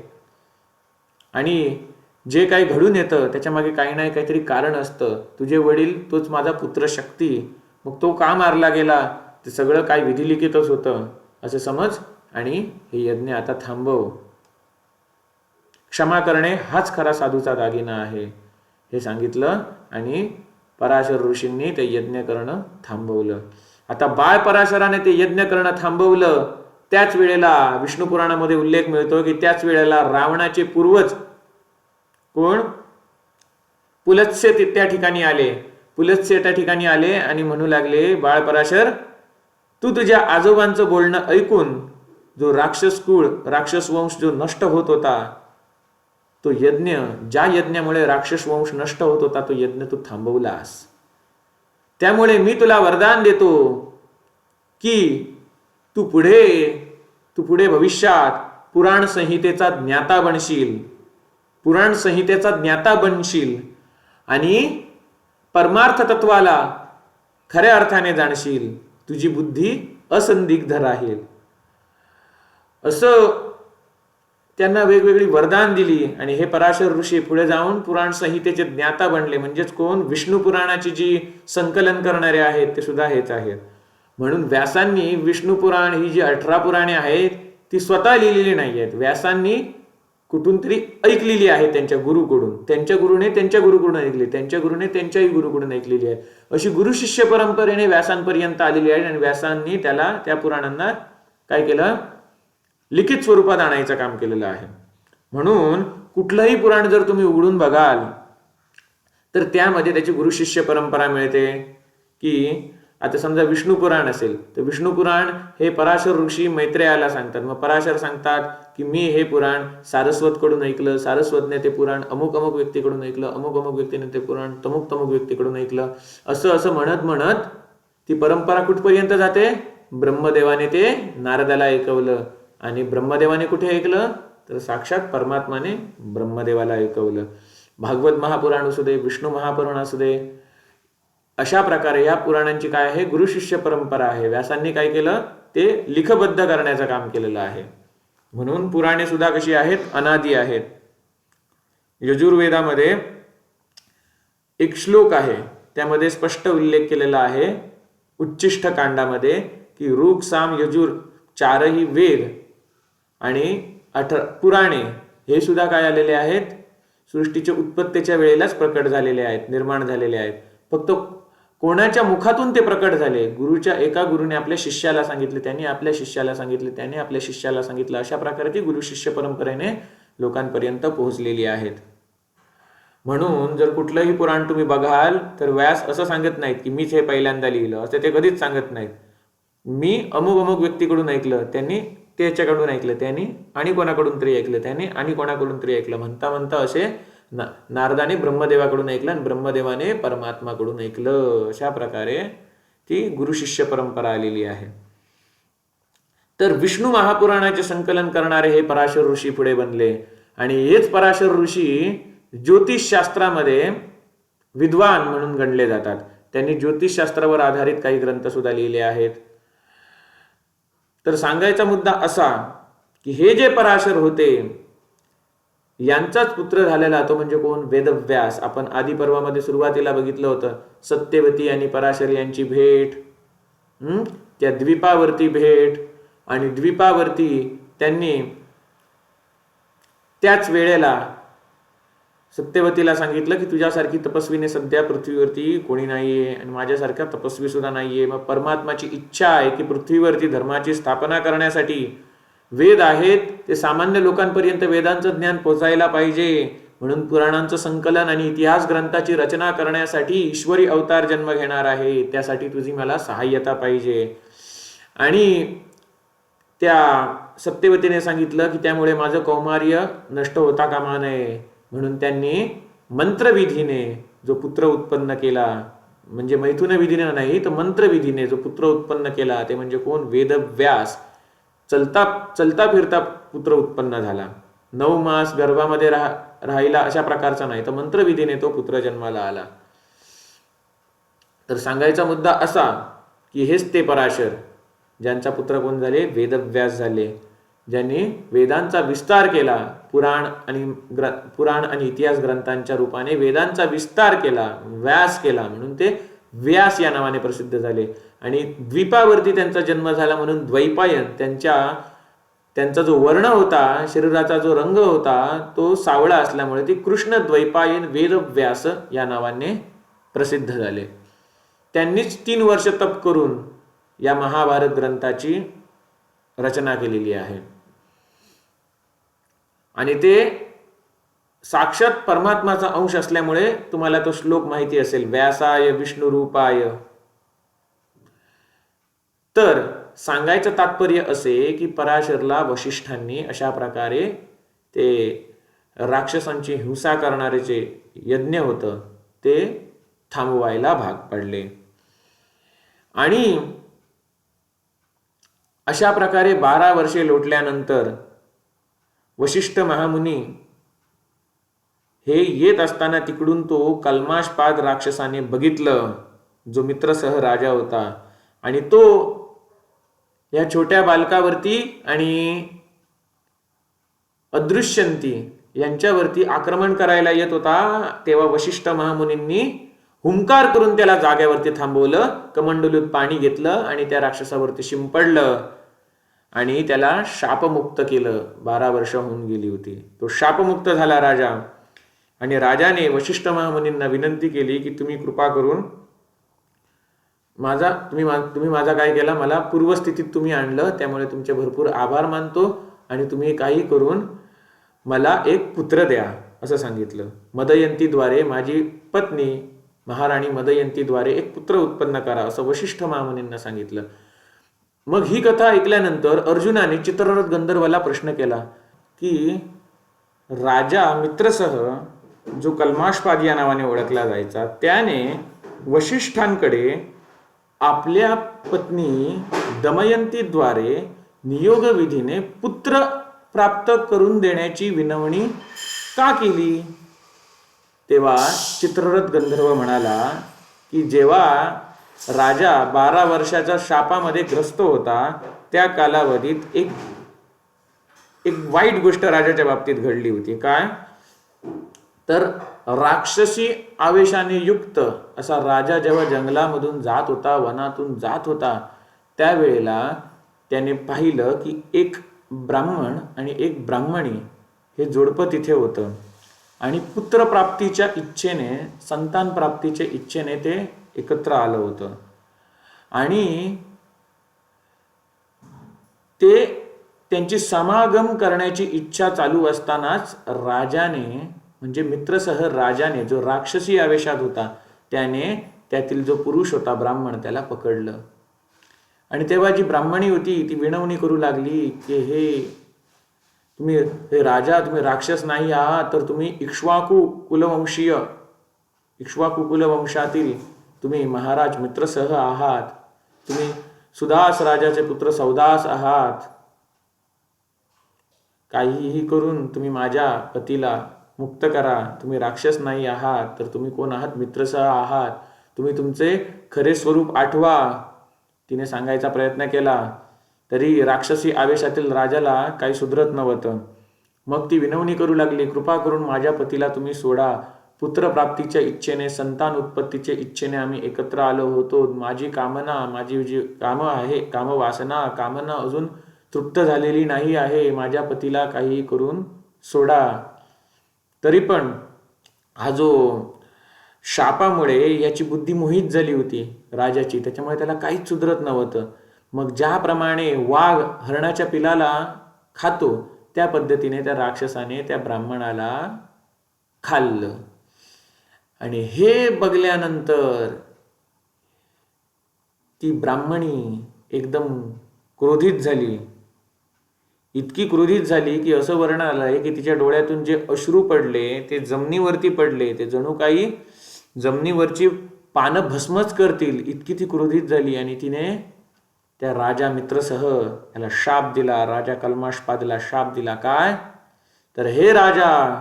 [SPEAKER 1] आणि जे काही घडून येतं त्याच्या मागे काही नाही काहीतरी कारण असतं. तुझे वडील तोच माझा पुत्र शक्ती, मग तो का मारला गेला ते सगळं काय विधिलिखितच होतं असं समज आणि हे यज्ञ आता थांबव. क्षमा करणे हाच खरा साधूचा दागिना आहे हे सांगितलं आणि पराशर ऋषींनी ते यज्ञ करणं थांबवलं. आता बाळ पराशराने ते यज्ञ करणं थांबवलं. त्याच वेळेला विष्णू पुराणामध्ये उल्लेख मिळतो की त्याच वेळेला रावणाचे पूर्वज कोण, पुलत्स्य त्या ठिकाणी आले. पुलत्स्य त्या ठिकाणी आले आणि म्हणू लागले, बाळ पराशर, तू तुझ्या आजोबांचं बोलणं ऐकून जो राक्षस कुळ, राक्षस वंश जो नष्ट होत होता, तो यज्ञ, ज्या यज्ञामुळे राक्षस वंश नष्ट होत होता तो यज्ञ तू थांबवलास. त्यामुळे मी तुला वरदान देतो की तू पुढे भविष्यात पुराण संहितेचा ज्ञाता बनशील आणि परमार्थ तत्वाला खऱ्या अर्थाने जाणशील. तुझी बुद्धी असंदिग्ध राहील. असं त्यांना वेगवेगळी वरदान दिली आणि हे पराशर ऋषी पुढे जाऊन पुराण संहितेचे ज्ञाता बनले. म्हणजेच कोण, विष्णू पुराणाची जी संकलन करणारे आहेत ते सुद्धा हेच आहेत. म्हणून व्यासांनी विष्णू पुराण ही जी 18 पुराणे आहेत ती स्वतः लिहिलेली नाही आहेत. व्यासांनी कुठून तरी ऐकलेली आहे त्यांच्या गुरुकडून, त्यांच्या गुरुने त्यांच्या गुरुकडून ऐकली, त्यांच्या गुरुने त्यांच्याही गुरुकडून ऐकलेली आहे. अशी गुरु शिष्य परंपरेने व्यासांपर्यंत आलेली आहे आणि व्यासांनी त्या पुराणांना काय केलं, लिखित स्वरूपात आणायचं काम केलेलं आहे. म्हणून कुठलंही पुराण जर तुम्ही उघडून बघाल तर त्यामध्ये त्याची गुरु शिष्य परंपरा मिळते की आता समजा विष्णू पुराण असेल तर विष्णू पुराण हे पराशर ऋषी मैत्रेयाला सांगतात. मग पराशर सांगतात की मी हे पुराण सारस्वतकडून ऐकलं, सारस्वतने ते पुराण अमुक अमुक व्यक्तीकडून ऐकलं, अमुक अमुक व्यक्तीने ते पुराण तमुक तमुक व्यक्तीकडून ऐकलं. असं असं म्हणत म्हणत ती परंपरा कुठपर्यंत जाते? ब्रह्मदेवाने ते नारदाला ऐकवलं. आणि ब्रह्मदेवाने कुठे ऐकलं? तर साक्षात परमात्माने ब्रह्मदेवाला ऐकवलं. भागवत महापुराण असू दे, विष्णू महापुराण असू दे, अशा प्रकारे या पुराणांची काय आहे? गुरु शिष्य परंपरा आहे. व्यासांनी काय केलं? ते लिखबद्ध करण्याचं काम केलेलं आहे. म्हणून पुराणे सुद्धा कशी आहेत? अनादी आहेत. यजुर्वेदामध्ये एक श्लोक आहे, त्यामध्ये स्पष्ट उल्लेख केलेला आहे उच्चिष्ठ कांडामध्ये की ऋग साम यजुर चारही वेद आणि पुराणे हे सुद्धा काय आलेले आहेत? सृष्टीच्या उत्पत्तीच्या वेळेलाच प्रकट झालेले आहेत, निर्माण झालेले आहेत. फक्त कोणाच्या मुखातून ते प्रकट झाले? गुरुच्या एका गुरुने आपल्या शिष्याला सांगितले, त्यांनी आपल्या शिष्याला सांगितले, त्याने आपल्या शिष्याला सांगितलं. अशा प्रकारे ती गुरु शिष्य परंपरेने लोकांपर्यंत पोहोचलेली आहेत. म्हणून जर कुठलंही पुराण तुम्ही बघाल तर व्यास असं सांगत नाहीत की मीच हे पहिल्यांदा लिहिलं, असं ते कधीच सांगत नाहीत. मी अमुक अमुक व्यक्तीकडून ऐकलं, त्यांनी त्याच्याकडून ऐकलं, त्यांनी आणि कोणाकडून तरी ऐकलं, त्याने आणि कोणाकडून तरी ऐकलं, म्हणता म्हणता असे नारदाने ब्रह्मदेवाकडून ऐकलं आणि ब्रह्मदेवाने परमात्माकडून ऐकलं. अशा प्रकारे ती गुरु शिष्य परंपरा आलेली आहे. तर विष्णू महापुराणाचे संकलन करणारे हे पराशर ऋषी पुढे बनले. आणि हेच पराशर ऋषी ज्योतिषशास्त्रामध्ये विद्वान म्हणून गणले जातात. त्यांनी ज्योतिषशास्त्रावर आधारित काही ग्रंथ सुद्धा लिहिले आहेत. तर सांगायचा मुद्दा असा की हे जे पराशर होते यांचाच पुत्र झालेला तो म्हणजे कोण? वेदव्यास. आपण आदी पर्वामध्ये सुरुवातीला बघितलं होतं सत्यवती आणि पराशर यांची भेट, त्या द्वीपावरती भेट. आणि द्वीपावरती त्यांनी त्याच वेळेला सत्यवतीला सांगितलं की तुझ्यासारखी तपस्वीने सध्या पृथ्वीवरती कोणी नाहीये आणि माझ्यासारखा तपस्वी सुद्धा नाहीये. मग परमात्माची इच्छा आहे की पृथ्वीवरती धर्माची स्थापना करण्यासाठी वेद आहेत ते सामान्य लोकांपर्यंत वेदांचं ज्ञान पोहोचायला पाहिजे. म्हणून पुराणांचं संकलन आणि इतिहास ग्रंथाची रचना करण्यासाठी ईश्वरी अवतार जन्म घेणार आहे. त्यासाठी तुझी मला सहाय्यता पाहिजे. आणि त्या सत्यवतीने सांगितलं की त्यामुळे माझं कौमार्य नष्ट होता कामा नये. म्हणून त्यांनी मंत्रविधीने जो पुत्र उत्पन्न केला, म्हणजे मैथुन विधीने नाही तर मंत्रविधीने जो पुत्र उत्पन्न केला ते म्हणजे कोण? वेदव्यास. चलता फिरता पुत्र उत्पन्न झाला, 9 मास गर्भामध्ये राहिला अशा प्रकारचा नाही, तर मंत्रविधीने तो पुत्र जन्माला आला. तर सांगायचा मुद्दा असा की हेच ते पराशर ज्यांचा पुत्र कोण झाले? वेदव्यास झाले, ज्यांनी वेदांचा विस्तार केला. पुराण आणि इतिहास ग्रंथांच्या रूपाने वेदांचा विस्तार केला, व्यास केला, म्हणून ते व्यास या नावाने प्रसिद्ध झाले. आणि द्वीपावरती त्यांचा जन्म झाला म्हणून द्वैपायन. त्यांचा जो वर्ण होता, शरीराचा जो रंग होता तो सावळा असल्यामुळे ते कृष्ण द्वैपायन वेदव्यास या नावाने प्रसिद्ध झाले. त्यांनीच 3 वर्ष तप करून या महाभारत ग्रंथाची रचना केलेली आहे. आणि ते साक्षात परमात्माचा अंश असल्यामुळे तुम्हाला तो श्लोक माहिती असेल, व्यासाय विष्णू रूपाय. तर सांगायचं तात्पर्य असे की पराशरला वशिष्ठांनी अशा प्रकारे ते राक्षसांची हिंसा करणारे जे यज्ञ होतं ते थांबवायला भाग पडले. आणि अशा प्रकारे 12 वर्षे लोटल्यानंतर वशिष्ठ महामुनी हे येत असताना तिकडून तो कल्माशपाद राक्षसाने बघितलं, जो मित्रसह राजा होता. आणि तो या छोट्या बालकावरती आणि अदृश्यंती यांच्यावरती आक्रमण करायला येत होता. तेव्हा वशिष्ठ महामुनींनी हुंकार करून त्याला जागेवरती थांबवलं, कमंडलूत पाणी घेतलं आणि त्या राक्षसावरती शिंपडलं आणि त्याला शापमुक्त केलं. 12 वर्ष होऊन गेली होती, तो शापमुक्त झाला राजा. आणि राजाने वशिष्ठ महामुनींना विनंती केली की तुम्ही कृपा करून तुम्ही माझा काय केला, मला पूर्वस्थितीत तुम्ही आणलं, त्यामुळे तुमचे भरपूर आभार मानतो आणि तुम्ही काही करून मला एक पुत्र द्या असं सांगितलं. मदयंतीद्वारे माझी पत्नी महाराणी मदयंतीद्वारे एक पुत्र उत्पन्न करा, असं वशिष्ठ महामुनींना सांगितलं. मग ही कथा ऐकल्यानंतर अर्जुनाने चित्ररथ गंधर्वाला प्रश्न केला की राजा मित्रसह, जो कल्माशपाद या नावाने ओळखला जायचा, त्याने वशिष्ठांकडे आपल्या पत्नी दमयंतीद्वारे नियोगविधीने पुत्र प्राप्त करून देण्याची विनवणी का केली? तेव्हा चित्ररथ गंधर्व म्हणाला की जेव्हा राजा 12 वर्षाच्या शापामध्ये ग्रस्त होता, त्या कालावधीत एक वाईट गोष्ट राजाच्या बाबतीत घडली होती. काय? तर राक्षसी आवेशाने युक्त असा राजा जेव्हा जंगलामधून जात होता, वनातून जात होता, त्यावेळेला त्याने पाहिलं की एक ब्राह्मण आणि एक ब्राह्मणी हे जोडपं तिथे होतं आणि पुत्रप्राप्तीच्या इच्छेने, संतान प्राप्तीच्या इच्छेने ते एकत्र आलं होतं. आणि ते त्यांची समागम करण्याची इच्छा चालू असतानाच राजाने, म्हणजे मित्रसह राजाने, जो राक्षसी आवेशात होता, त्याने त्यातील जो पुरुष होता ब्राह्मण, त्याला पकडलं. आणि तेव्हा जी ब्राह्मणी होती ती विनवणी करू लागली की हे राजा, तुम्ही राक्षस नाही आहात, तर तुम्ही इक्ष्वाकू कुलवंशातील तुम्ही महाराज मित्रसह आहात, तुम्ही सुदास राजाचे पुत्र सौदास आहात. काहीही करून तुम्ही माझ्या पतीला मुक्त करा, तुम्ही राक्षस नाही आहात, तर तुम्ही कोण आहात? मित्रसह आहात, तुम्ही तुमचे खरे स्वरूप आठवा. तिने सांगायचा प्रयत्न केला तरी राक्षसी आवेशातील राजाला काही सुधरत नव्हतं. मग ती विनवणी करू लागली, कृपा करून माझ्या पतीला तुम्ही सोडा, पुत्रप्राप्तीच्या इच्छेने, संतान उत्पत्तीच्या इच्छेने आम्ही एकत्र आलो होतो. माझी कामना, माझी जी कामं आहे, कामना अजून तृप्त झालेली नाही आहे. माझ्या पतीला काही करून सोडा. तरी पण हा जो शापामुळे याची बुद्धी मोहित झाली होती राजाची, त्याच्यामुळे त्याला काहीच सुधरत नव्हतं. मग ज्याप्रमाणे वाघ हरणाच्या पिलाला खातो, त्या पद्धतीने त्या राक्षसाने त्या ब्राह्मणाला खाल्लं. आणि हे बघल्यानंतर ती ब्राह्मणी एकदम क्रोधित झाली. इतकी क्रोधित झाली की असं वर्णन आलंय की तिच्या डोळ्यातून जे अश्रू पडले ते जमिनीवरती पडले, ते जणू काही जमिनीवरची पानं भस्मच करतील, इतकी ती क्रोधित झाली. आणि तिने त्या राजा मित्रसह याला शाप दिला, राजा कल्माशपादला शाप दिला. काय? तर हे राजा,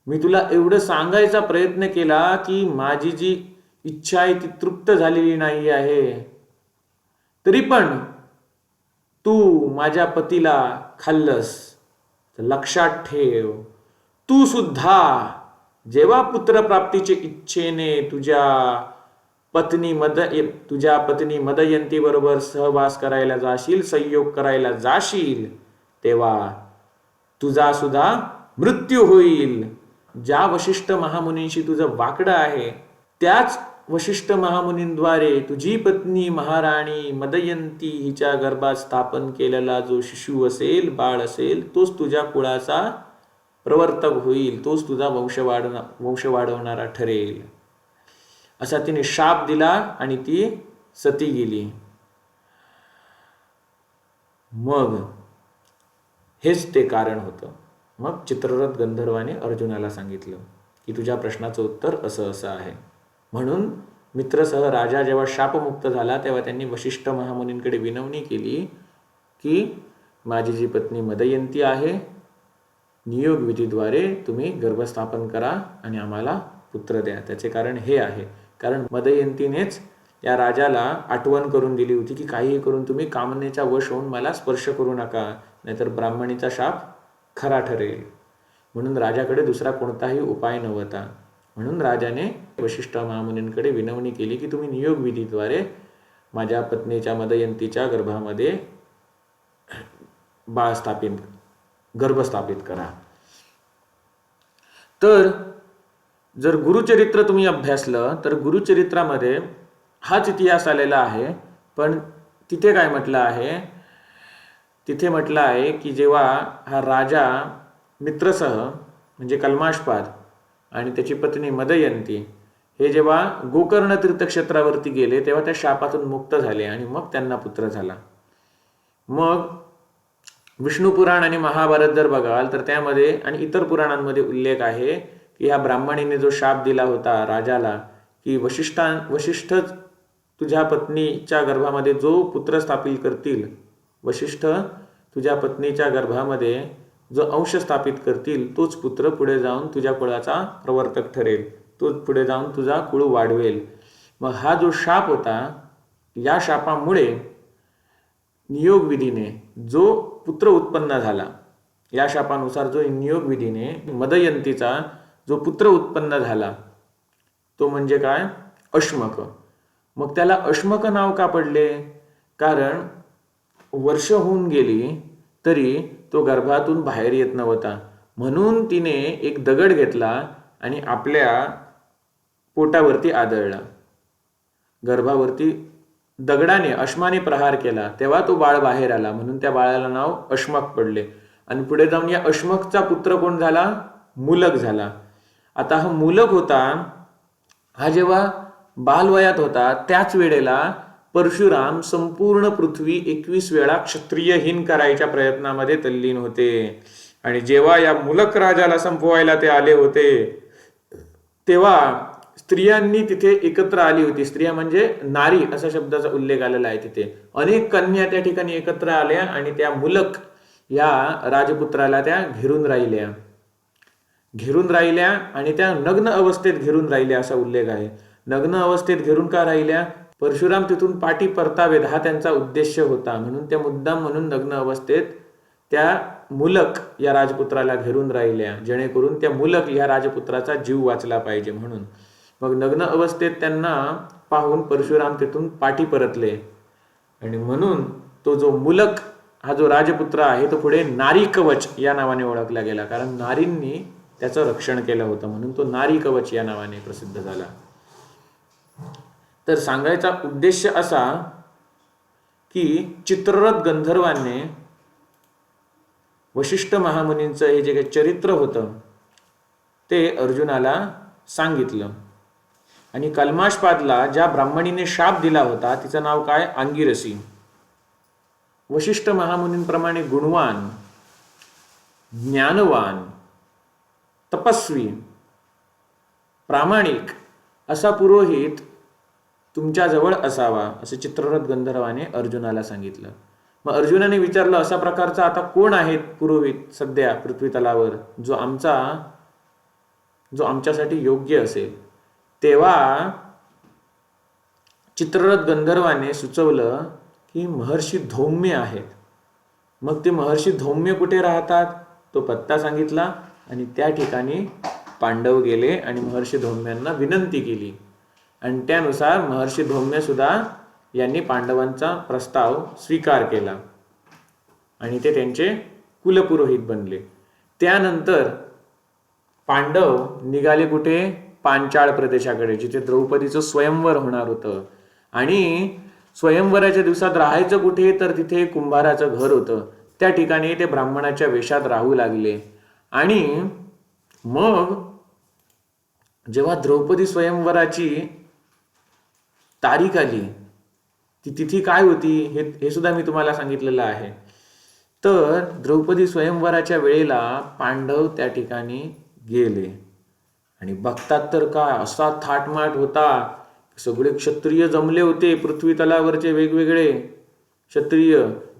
[SPEAKER 1] मी तुला एवढं सांगायचा प्रयत्न केला की माझी जी इच्छा आहे ती तृप्त झालेली नाही आहे, तरी पण तू माझ्या पतीला खाल्लस. तर लक्षात ठेव, तू सुद्धा जेव्हा पुत्रप्राप्तीचे इच्छेने तुझ्या पत्नी मदयंती बरोबर सहवास करायला जाशील, संयोग करायला जाशील, तेव्हा तुझा सुद्धा मृत्यू होईल. ज्या वशिष्ठ महामुनींशी तुझं वाकडं आहे, त्याच वशिष्ठ महामुनींद्वारे तुझी पत्नी महाराणी मदयंती हिच्या गर्भात स्थापन केलेला जो शिशु असेल, बाळ असेल, तोच तुझ्या कुळाचा प्रवर्तक होईल, तोच तुझा वंश वाढवणारा ठरेल. असा तिने शाप दिला आणि ती सती गेली. मग हेच ते कारण होतं. मग चित्ररथ गंधर्वाने अर्जुनाला सांगितलं की तुझ्या प्रश्नाचं उत्तर असं असं आहे. म्हणून मित्रसह राजा जेव्हा शापमुक्त झाला तेव्हा त्यांनी वशिष्ठ महामुनींकडे विनवणी केली की माझी जी पत्नी मदयंती आहे, नियोग विधीद्वारे तुम्ही गर्भस्थापन करा आणि आम्हाला पुत्र द्या. त्याचे कारण हे आहे, कारण मदयंतीनेच या राजाला आठवण करून दिली होती की काहीही करून तुम्ही कामनेचा वश होऊन मला स्पर्श करू नका, नाहीतर ब्राह्मणीचा शाप खरा ठरेल. म्हणून राजाकडे दुसरा कोणताही उपाय नव्हता. म्हणून राजाने वशिष्ठ महामुनींकडे विनवणी केली की तुम्ही नियोग विधीद्वारे माझ्या पत्नीच्या मदयंतीच्या गर्भामध्ये गर्भ स्थापित करा. तर जर गुरुचरित्र तुम्ही अभ्यासलं तर गुरुचरित्रामध्ये हाच इतिहास आलेला आहे. पण तिथे काय म्हटलं आहे? तिथे म्हटलं आहे की जेव्हा हा राजा मित्रसह म्हणजे कल्माशपाद आणि त्याची पत्नी मदयंती हे जेव्हा गोकर्ण तीर्थक्षेत्रावरती गेले तेव्हा त्या शापातून मुक्त झाले आणि मग त्यांना पुत्र झाला. मग विष्णू पुराण आणि महाभारत जर बघाल तर त्यामध्ये आणि इतर पुराणांमध्ये उल्लेख आहे की ह्या ब्राह्मणीने जो शाप दिला होता राजाला की वशिष्ठ तुझ्या पत्नीच्या गर्भामध्ये जो पुत्र स्थापित करतील, वशिष्ठ तुझ्या पत्नीच्या गर्भामध्ये जो अंश स्थापित करतील तोच पुत्र पुढे जाऊन तुझ्या कुळाचा प्रवर्तक ठरेल, तोच पुढे जाऊन तुझा कुळ वाढवेल. मग हा जो शाप होता, या शापामुळे नियोग विधीने जो पुत्र उत्पन्न झाला, या शापानुसार जो नियोग विधीने मदयंतीचा जो पुत्र उत्पन्न झाला तो म्हणजे काय, अश्मक. मग त्याला अश्मक नाव का पडले? कारण वर्ष होऊन गेली तरी तो गर्भातून बाहेर येत नव्हता, म्हणून तिने एक दगड घेतला आणि आपल्या पोटावरती आदळला, गर्भावरती दगडाने अश्माने प्रहार केला, तेव्हा तो बाळ बाहेर आला, म्हणून त्या बाळाला नाव अश्मक पडले. आणि पुढे जाऊन या अश्मकचा पुत्र कोण झाला? मूलक झाला. आता हा मूलक होता, हा जेव्हा बालवयात होता त्याच वेळेला परशुराम संपूर्ण पृथ्वी 21 वेळा क्षत्रियहीन करायच्या प्रयत्नामध्ये तल्लीन होते. आणि जेव्हा या मूलक राजाला संपवायला ते आले होते तेव्हा स्त्रियांनी तिथे एकत्र आली होती. स्त्रिया म्हणजे नारी असा शब्दाचा उल्लेख आलेला आहे तिथे. अनेक कन्या त्या ठिकाणी एकत्र आल्या आणि त्या मूलक या राजपुत्राला त्या घेरून राहिल्या आणि त्या नग्न अवस्थेत घेरून राहिल्या असा उल्लेख आहे. नग्न अवस्थेत घेरून का राहिल्या? परशुराम तिथून पाठी परतावेत हा त्यांचा उद्देश होता, म्हणून त्या मुद्दाम म्हणून नग्न अवस्थेत त्या मूलक या राजपुत्राला घेरून राहिल्या, जेणेकरून त्या मूलक या राजपुत्राचा जीव वाचला पाहिजे म्हणून. मग नग्न अवस्थेत त्यांना पाहून परशुराम तिथून पाठी परतले आणि म्हणून तो जो मूलक हा जो राजपुत्र आहे तो पुढे नारी कवच या नावाने ओळखला गेला, कारण नारींनी त्याचं रक्षण केलं होतं, म्हणून तो नारी कवच या नावाने प्रसिद्ध झाला. तर सांगायचा उद्देश असा की चित्ररथ गंधर्वांनी वशिष्ठ महामुनींचं हे जे काही चरित्र होतं ते अर्जुनाला सांगितलं. आणि कल्माशपादला ज्या ब्राह्मणीने शाप दिला होता तिचं नाव काय? अंगिरसी. वशिष्ठ महामुनींप्रमाणे गुणवान, ज्ञानवान, तपस्वी, प्रामाणिक असा पुरोहित तुमच्याजवळ असावा असे चित्ररथ गंधर्वाने अर्जुनाला सांगितलं. मग अर्जुनाने विचारलं अशा प्रकारचा आता कोण आहेत पुरोहित सध्या पृथ्वी तलावर जो आमच्यासाठी योग्य असेल? तेव्हा चित्ररथ गंधर्वाने सुचवलं की महर्षी धौम्य आहेत. मग ते महर्षी धौम्य कुठे राहतात तो पत्ता सांगितला आणि त्या ठिकाणी पांडव गेले आणि महर्षी धौम्यांना विनंती केली आणि त्यानुसार महर्षी धौम्य सुद्धा यांनी पांडवांचा प्रस्ताव स्वीकार केला आणि ते त्यांचे कुलपुरोहित बनले. त्यानंतर पांडव निघाले कुठे? पांचाळ प्रदेशाकडे, जिथे द्रौपदीचं स्वयंवर होणार होतं. आणि स्वयंवराच्या दिवसात राहायचं कुठे? तर तिथे कुंभाराचं घर होतं, त्या ठिकाणी ते ब्राह्मणाच्या वेशात राहू लागले. आणि मग जेव्हा द्रौपदी स्वयंवराची तारीख आली, ती तिथी काय होती हे सुद्धा मी तुम्हाला सांगितलेलं आहे. तर द्रौपदी स्वयंवराच्या वेळेला पांडव त्या ठिकाणी गेले आणि बघतात तर काय असा थाटमाट होता. सगळे क्षत्रिय जमले होते, पृथ्वी तलावरचे वेगवेगळे क्षत्रिय,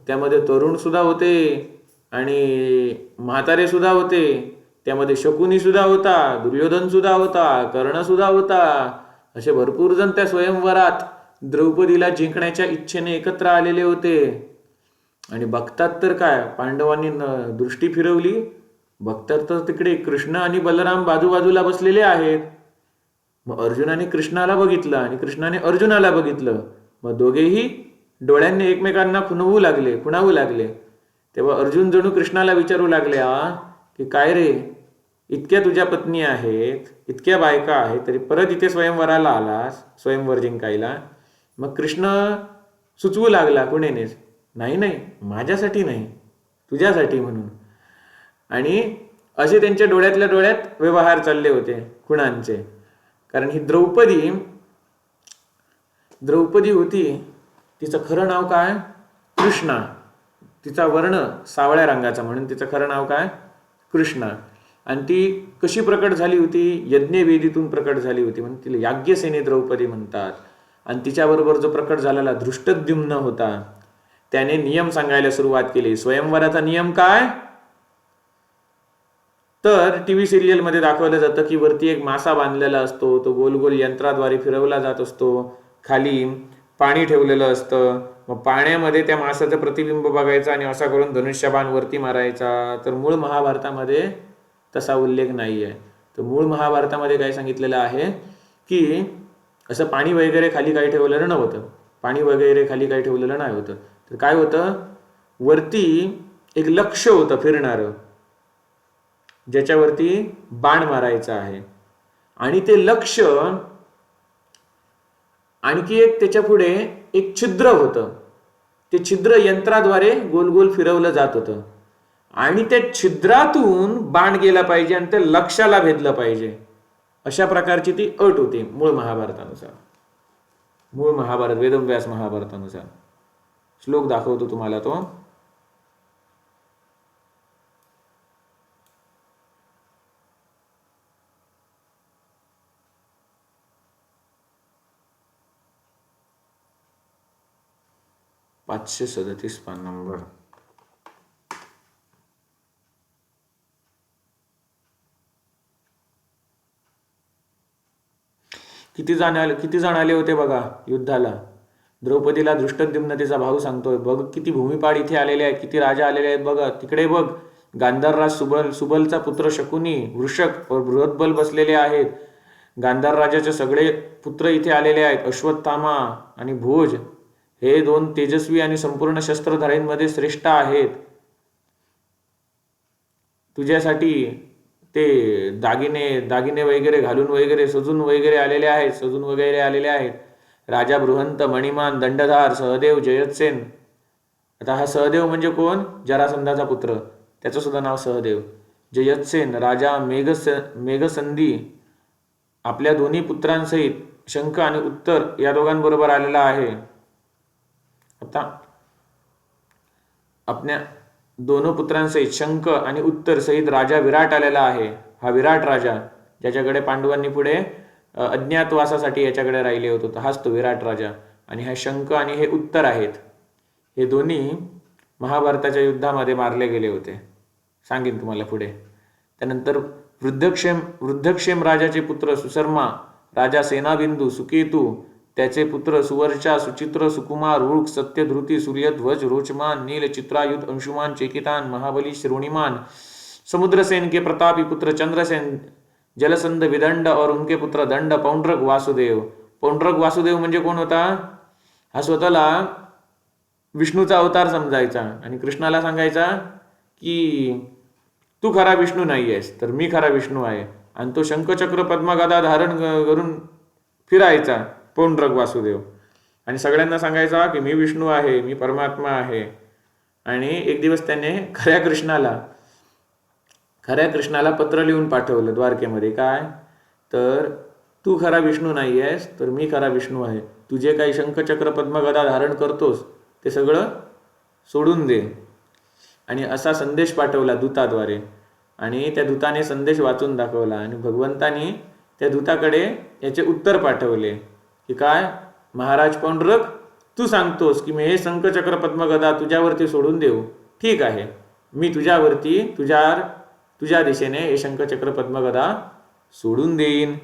[SPEAKER 1] त्यामध्ये तरुण सुद्धा होते आणि म्हातारे सुद्धा होते, त्यामध्ये शकुनी सुद्धा होता, दुर्योधन सुद्धा होता, कर्ण सुद्धा होता. असे भरपूर जण त्या स्वयंवरात द्रौपदीला जिंकण्याच्या इच्छेने एकत्र आलेले होते. आणि बघतात तर काय पांडवांनी दृष्टी फिरवली, बघतात तर तिकडे कृष्ण आणि बलराम बाजूबाजूला बसलेले आहेत. मग अर्जुनाने कृष्णाला बघितलं आणि कृष्णाने अर्जुनाला बघितलं. मग दोघेही डोळ्यांनी एकमेकांना खुणावू लागले. तेव्हा अर्जुन जणू कृष्णाला विचारू लागले की काय रे, इतक्या तुझ्या पत्नी आहेत, इतक्या बायका आहेत, तरी परत इथे स्वयंवराला आलास, स्वयंवर जिंकायला? मग कृष्ण सुचवू लागला कुणेनेच, नाही माझ्यासाठी नाही, तुझ्यासाठी म्हणून. आणि असे त्यांच्या डोळ्यातल्या डोळ्यात व्यवहार चालले होते खुणांचे. कारण ही द्रौपदी होती, तिचं खरं नाव काय? कृष्णा. तिचा वर्ण सावळ्या रंगाचा म्हणून तिचं खरं नाव काय? कृष्णा. आणि ती कशी प्रकट झाली होती? यज्ञवेदीतून प्रकट झाली होती, म्हणून तिला याज्ञसेनी द्रौपदी म्हणतात. आणि तिच्याबरोबर जो प्रकट झालेला धृष्टद्युम्न होता, त्याने नियम सांगायला सुरुवात केली. स्वयंवराचा नियम काय? तर टीव्ही सिरियल मध्ये दाखवलं जातं की वरती एक मासा बांधलेला असतो, तो गोल गोल यंत्राद्वारे फिरवला जात असतो, खाली पाणी ठेवलेलं असतं, मग पाण्यामध्ये त्या मासाचं प्रतिबिंब बघायचं आणि असा करून धनुष्यबाण वरती मारायचा. तर मूळ महाभारतामध्ये तसा उल्लेख नाही आहे. तर मूळ महाभारतामध्ये काय सांगितलेलं आहे की असं पाणी वगैरे खाली काही ठेवलेलं नव्हतं, पाणी वगैरे खाली काही ठेवलेलं नाही होतं. तर काय होतं, वरती एक लक्ष्य होतं फिरणारं, ज्याच्यावरती बाण मारायचं आहे. आणि ते लक्ष्य आणखी एक त्याच्या पुढे एक छिद्र होतं, ते छिद्र यंत्राद्वारे गोल गोल फिरवलं जात होतं आणि त्या छिद्रातून बाण गेला पाहिजे आणि त्या लक्ष्याला भेदलं पाहिजे, अशा प्रकारची ती अट होती मूळ महाभारतानुसार. मूळ महाभारत वेदव्यास महाभारतानुसार. श्लोक दाखवतो तुम्हाला तो. पाचशे 37 पान नंबर. किती जण आले होते बघा युद्धाला. द्रौपदीला धृष्टद्युम्न तिचा भाऊ सांगतोय, बघ किती भूमिपाळ इथे आलेले आहेत, किती राजा आलेले आहेत बघा, तिकडे बघ गांधारराज सुबलचा पुत्र शकुनी, वृषक व बृहद्बल बसलेले आहेत. गांधार राजाचे सगळे पुत्र इथे आलेले आहेत, अश्वत्थामा आणि भोज, हे 2 तेजस्वी आणि संपूर्ण शस्त्रधारींमध्ये श्रेष्ठ आहेत. तुझ्यासाठी ते दागिने वगैरे घालून वगैरे सजून वगैरे आलेले आहेत. राजा बृहंत, मणिमान, दंडधार, सहदेव, जयत्सेन. आता हा सहदेव म्हणजे कोण? जरासंधाचा पुत्र, त्याचं सुद्धा नाव सहदेव. जयत्सेन, राजा मेघसंधी आपल्या दोन्ही पुत्रांसहित शंख आणि उत्तर या दोघांबरोबर आलेला आहे. आता आपल्या दोन पुत्रांसहित शंख आणि उत्तर सहित राजा विराट आलेला आहे. हा विराट राजा, ज्याच्याकडे पांडवांनी पुढे अज्ञातवासासाठी याच्याकडे राहिले होते, हाच तो विराट राजा. आणि हा शंख आणि हे उत्तर आहेत, हे दोन्ही महाभारताच्या युद्धामध्ये मारले गेले होते, सांगेन तुम्हाला पुढे. त्यानंतर वृद्धक्षेम राजाचे पुत्र सुशर्मा, राजा सेनाबिंदू, सुकेतू, त्याचे पुत्र सुवर्चा, सुचित्र, सुकुमार, वृक्ष, सत्यधृती, सूर्यध्वज, रोचमान, नील, चित्रायुध, अंशुमान, चेकितान, महाबली, श्रोणीमान, समुद्रसेन के प्रतापी पुत्र चंद्रसेन, जलसंध, विदंड और उनके पुत्र दंड, पौंड्रक, वासुदेव. पौंड्रक वासुदेव म्हणजे कोण होता? हा स्वतःला विष्णूचा अवतार समजायचा आणि कृष्णाला सांगायचा की तू खरा विष्णू नाही आहेस, तर मी खरा विष्णू आहे. आणि तो शंखचक्र पद्मगदा धारण करून फिरायचा पौंड्रक वासुदेव, आणि सगळ्यांना सांगायचा की मी विष्णू आहे, मी परमात्मा आहे. आणि एक दिवस त्याने खऱ्या कृष्णाला पत्र लिहून पाठवलं द्वारकेमध्ये. काय तर, तू खरा विष्णू नाही आहेस, तर मी खरा विष्णू आहे. तू जे काही शंखचक्र पद्मगदा धारण करतोस ते सगळं सोडून दे. आणि असा संदेश पाठवला दूताद्वारे, आणि त्या दूताने संदेश वाचून दाखवला आणि भगवंतानी त्या दूताकडे याचे उत्तर पाठवले की काय, महाराज पौंड्रक, तू सांगतोस की मी हे शंखचक्र पद्मगदा तुझ्यावरती सोडून देऊ, ठीक आहे, मी तुझ्यावरती तुझ्या दिशेने हे शंखचक्र पद्मगदा सोडून देईन.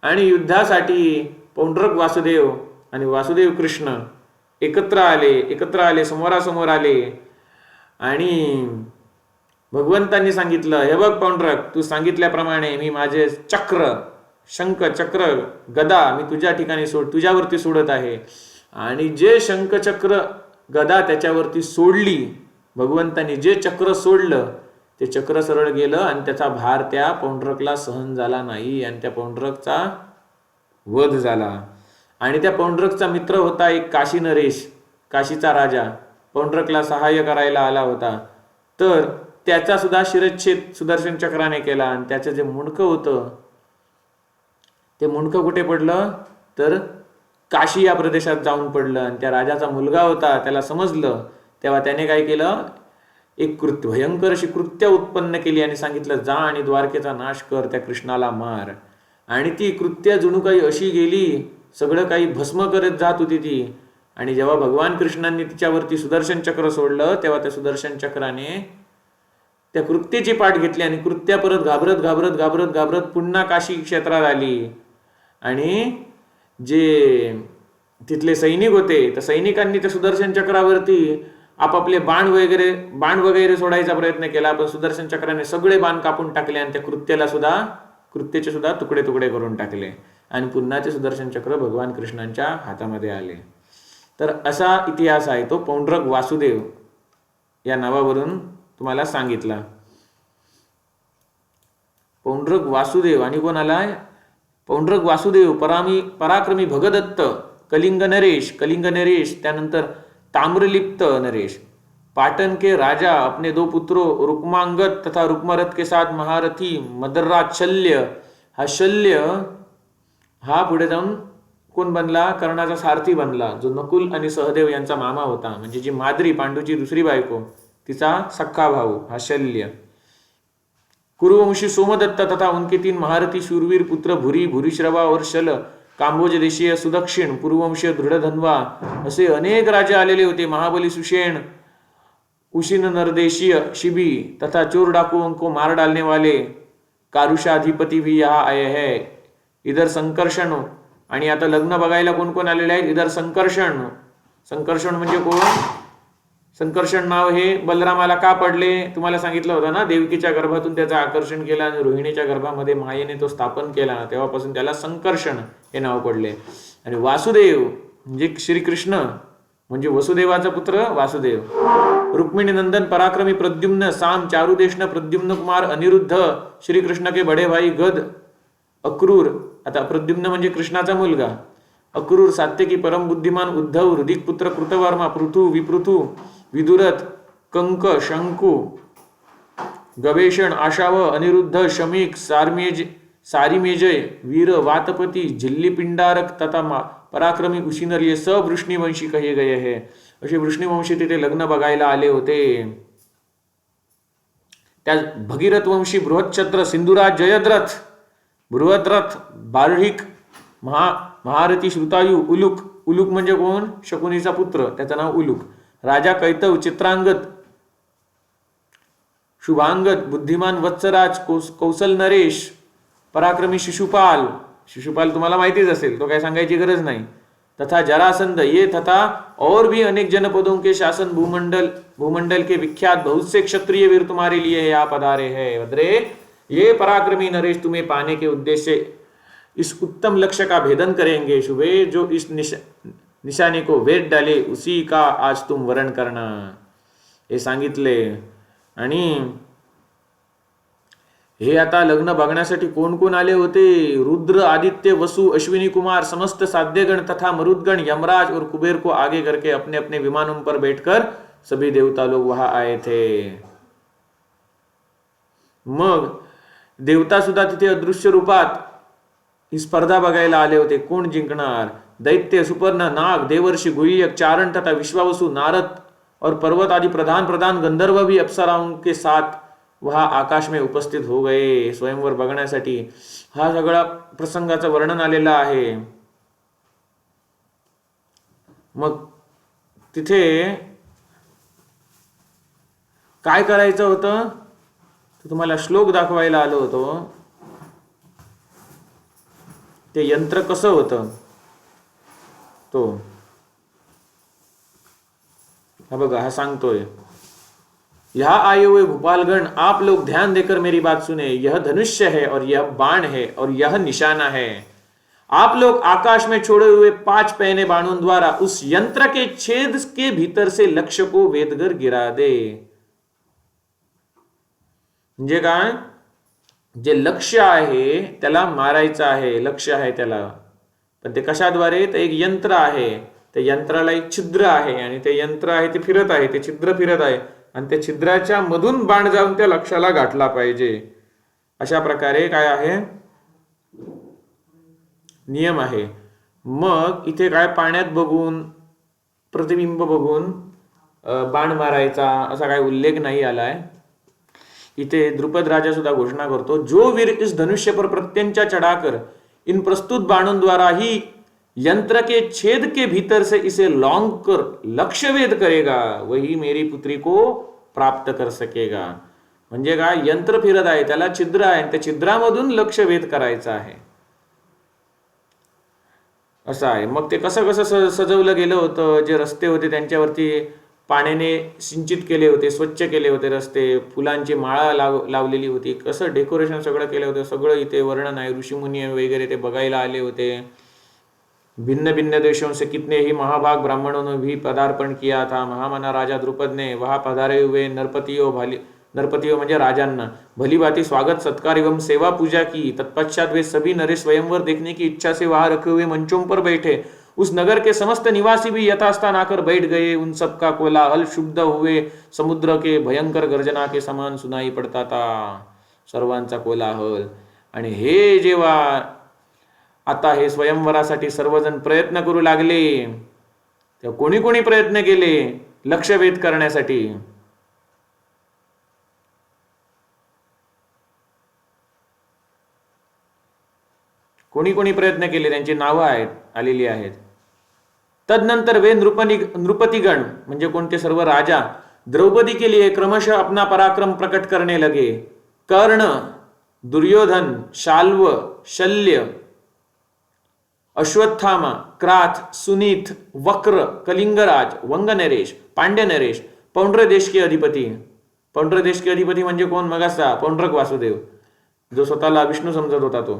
[SPEAKER 1] आणि युद्धासाठी पौंड्रक वासुदेव आणि वासुदेव कृष्ण एकत्र आले, समोरासमोर आले. आणि भगवंतांनी सांगितलं, हे बघ पौंड्रक, तू सांगितल्याप्रमाणे मी माझे शंख चक्र गदा मी तुझ्या ठिकाणी तुझ्यावरती सोडत आहे. आणि जे शंखचक्र गदा त्याच्यावरती सोडली, भगवंतांनी जे चक्र सोडलं ते चक्र सरळ गेलं आणि त्याचा भार त्या पौंड्रकला सहन झाला नाही आणि त्या पौंड्रकचा वध झाला. आणि त्या पौंड्रकचा मित्र होता एक काशी नरेश, काशीचा राजा, पौंड्रकला सहाय्य करायला आला होता. तर त्याचा सुद्धा शिरच्छेद सुदर्शन चक्राने केला आणि त्याचं जे मुंडकं होतं ते मुंडकं कुठे पडलं तर काशी या प्रदेशात जाऊन पडलं. आणि त्या राजाचा मुलगा होता, त्याला समजलं. तेव्हा त्याने काय केलं, एक भयंकर अशी कृत्य उत्पन्न केली आणि सांगितलं, जा आणि द्वारकेचा नाश कर, त्या कृष्णाला मार. आणि ती कृत्य जणू काही अशी गेली, सगळं काही भस्म करत जात होती ती. आणि जेव्हा भगवान कृष्णांनी तिच्यावरती सुदर्शन चक्र सोडलं, तेव्हा त्या सुदर्शन चक्राने त्या कृत्याची पाठ घेतली आणि कृत्या परत घाबरत घाबरत घाबरत घाबरत पुन्हा काशी क्षेत्रात आली. आणि जे तिथले सैनिक होते, त्या सैनिकांनी त्या सुदर्शन चक्रावरती आपापले बाण वगैरे सोडायचा प्रयत्न केला, पण सुदर्शन चक्राने सगळे बाण कापून टाकले आणि त्या कृत्याचे सुद्धा तुकडे तुकडे करून टाकले. आणि पुन्हा ते सुदर्शन चक्र भगवान कृष्णांच्या हातामध्ये आले. तर असा इतिहास आहे तो पौंड्रक वासुदेव या नावावरून तुम्हाला सांगितला. पौंड्रक वासुदेव. आणि कोण आलाय, पौंड्रक वासुदेव, पराक्रमी भगदत्त, कलिंग नरेश, त्यानंतर ताम्रलिप्त नरेश, पाटन के राजा, अपने 2 पुत्रों रुक्मांगद तथा रुक्मरथ के साथ महारथी मदरराज शल्य. हा शल्य हा पुढे जाऊन कोण बनला, कर्णाचा सारथी बनला, जो नकुल आणि सहदेव यांचा मामा होता. म्हणजे जी माद्री, पांडूची दुसरी बायको, तिचा सख्खा भाऊ हा शल्य. कुरुवंशी सोमदत्त तथा उनके 3 महारथी शूरवीर पुत्र भूरी, भूरिश्रवा और शल, कांबोज देशीय सुदक्षिण, पूर्ववंशीय दृढधन्वा, असे अनेक राजे आलेले होते. महाबली सुषेण, उशिन नरदेशीय शिबी तथा चोर डाकुओं को मार डालने वाले कारुषाधिपती भी यहाँ आए हैं. इधर संकर्षण. आणि आता लग्न बघायला कोण कोण आलेले आहेत, इधर संकर्षण म्हणजे कोण, संकर्षण नाव हे बलरामाला का पडले, तुम्हाला सांगितलं होतं ना, देवकीच्या गर्भातून त्याचं आकर्षण केलं आणि रोहिणीच्या गर्भामध्ये मायेने तो स्थापन केला, तेव्हापासून त्याला संकर्षण हे नाव पडले. आणि वासुदेव म्हणजे श्रीकृष्ण, म्हणजे वसुदेवाचा पुत्र वासुदेव. रुक्मिणी नंदन पराक्रमी प्रद्युम्न, साम चारुदेशन प्रद्युम्न कुमार अनिरुद्ध, श्रीकृष्ण के बडे भाई गद, अक्रूर. आता प्रद्युम्न म्हणजे कृष्णाचा मुलगा. अक्रूर, सात्यकी, परम बुद्धिमान उद्धव, हृदिक पुत्र कृतवर्मा, पृथु, विपृथु, विदुरथ, कंक, शंकु, गवेषण, आशाव, अनिरुद्ध, शमीक, सारिमेजय, वीर, वातपती, झिल्लीपिंडारक तथा पराक्रमी उशिनर ये सब वृष्णीवंशी कहे गए हैं. असे वृष्णीवंशी तिथे लग्न बघायला आले होते. त्या भगीरथ वंशी बृहच्छत्र, सिंधुराज, जयद्रथ, बृहद्रथ, बार्हिक, महारथी, श्रुतायू, उलुक म्हणजे कोण, शकुनीचा पुत्र, त्याचं नाव उलुक, राजा कैतव, चित्रांगद, शुभांगद, बुद्धिमान वत्सराज, कौशल नरेश, पराक्रमी शिशुपाल तुम्हाला माहितीच असेल, तो काय सांगायची गरज नाही, तथा जरासंध, ये तथा और भी अनेक जनपदों के शासन भूमंडल के विख्यात बहुत से क्षत्रिय वीर तुम्हारे लिए यहाँ पधारे हैं. भद्रे, ये पराक्रमी नरेश तुम्हें पाने के उद्देश्य से इस उत्तम लक्ष्य का भेदन करेंगे. शुभे, जो इस निशाने को वेद डाले उसी का आज तुम वरण करना, हे सांगितले. आणि हे आता लग्न बघण्यासाठी कोण कोण आले होते, रुद्र, आदित्य, वसु, अश्विनी कुमार, समस्त साध्यगण तथा मरुदगण, यमराज और कुबेर को आगे करके अपने अपने विमानों पर बैठकर सभी देवता लोग वहां आए थे. मग देवता सुद्धा तिथे अदृश्य रूपात ही स्पर्धा बघायला आले होते, कोण जिंकणार. दैत्य, सुपर्ण, नाग, देवर्षि, गुह्यक, चारण तथा विश्वावसु, नारद और पर्वत आदि प्रधान गंधर्व भी अप्सराओं के साथ वहां आकाश में उपस्थित हो गए स्वयंवर बघण्यासाठी. हा सगळा प्रसंगाचं वर्णन आलेलं आहे. मग तिथे काय करायचं होतं, तुम्हाला श्लोक दाखवायला आलो होतो. ते यंत्र कसं होतं तो हा बघा, हा सांगतोय, यहाँ आए हुए भूपालगण, आप लोग ध्यान देकर मेरी बात सुने. यह धनुष्य है और यह बाण है और यह निशाना है. आप लोग आकाश में छोड़े हुए 5 पहने बाणों द्वारा उस यंत्र के छेद के भीतर से लक्ष्य को वेदगर गिरा दे. म्हणजे काय, जे लक्ष्य आहे त्याला मारायचं आहे, लक्ष्य आहे त्याला, पण ते कशाद्वारे, ते एक यंत्र आहे, त्या यंत्राला एक छिद्र आहे आणि ते यंत्र आहे ते फिरत आहे, ते छिद्र फिरत आहे आणि त्या छिद्राच्या मधून बाण जाऊन त्या लक्ष्याला गाठला पाहिजे. अशा प्रकारे काय आहे, नियम आहे. मग इथे काय पाण्यात बघून प्रतिबिंब बघून बाण मारायचा असा काही उल्लेख नाही आलाय. इथे द्रुपद राजा सुद्धा घोषणा करतो, जो वीर इस धनुष्य पर प्रत्यंचा चढ़ाकर इन प्रस्तुत बाणों द्वारा ही यंत्र के छेद के भीतर से इसे लौंग कर लक्ष्य वेध करेगा वही मेरी पुत्री को प्राप्त कर सकेगा. म्हणजे काय, यंत्र फिरत आहे, त्याला छिद्र आहे, त्या छिद्रामधून लक्ष्य वेध करायचा आहे असं आहे. मग ते कसं कसं सजवलं गेलं होतं, जे रस्ते होते त्यांच्यावरती पाण्याने सिंचित केले होते, स्वच्छ केले होते रस्ते, फुलांची माळा लावलेली होती, कसं डेकोरेशन सगळं केलं होतं, सगळं इथे वर्णन आहे. ऋषीमुनी वगैरे ते बघायला आले होते. भिन्न भिन्न देशों से कितने ही महाभाग ब्राह्मणों ने भी पदार्पण किया था. महामना राजा द्रुपद ने वहां पधारे हुए नरपतियों म्हणजे राजांना भली भांति स्वागत सत्कार एवं सेवा पूजा की. तत्पश्चात वे सभी नरेश स्वयंवर देखने की इच्छा से वहां रखे हुए मंचों पर बैठे. उस नगर के समस्त निवासी भी यथास्थान आकर बैठ गए. उन सब का कोलाहल शुद्ध हुए समुद्र के भयंकर गर्जना के समान सुनाई पडता था. सर्वांचा कोलाहल. आणि हे जेव्हा आता हे स्वयंवरासाठी सर्वजण प्रयत्न करू लागले, तेव्हा कोणी कोणी प्रयत्न केले लक्ष्यभेद करण्यासाठी. कोणी कोणी प्रयत्न केले त्यांची नावं आहेत आलेली आहेत. तदनंतर वे नृपतिगण म्हणजे कोणते सर्व राजा द्रौपदी के लिए क्रमशः अपना पराक्रम प्रकट करने लगे. कर्ण, दुर्योधन, शाल्व, शल्य, अश्वत्थामा, क्राथ, सुनीत, वक्र, कलिंगराज, वंगनरेश, पांड्यनरेश, पौंड्र देश के अधिपती. पौंड्र देश के अधिपती म्हणजे कोण? मगासा पौंड्रक वासुदेव जो स्वतःला विष्णू समजत होता तो.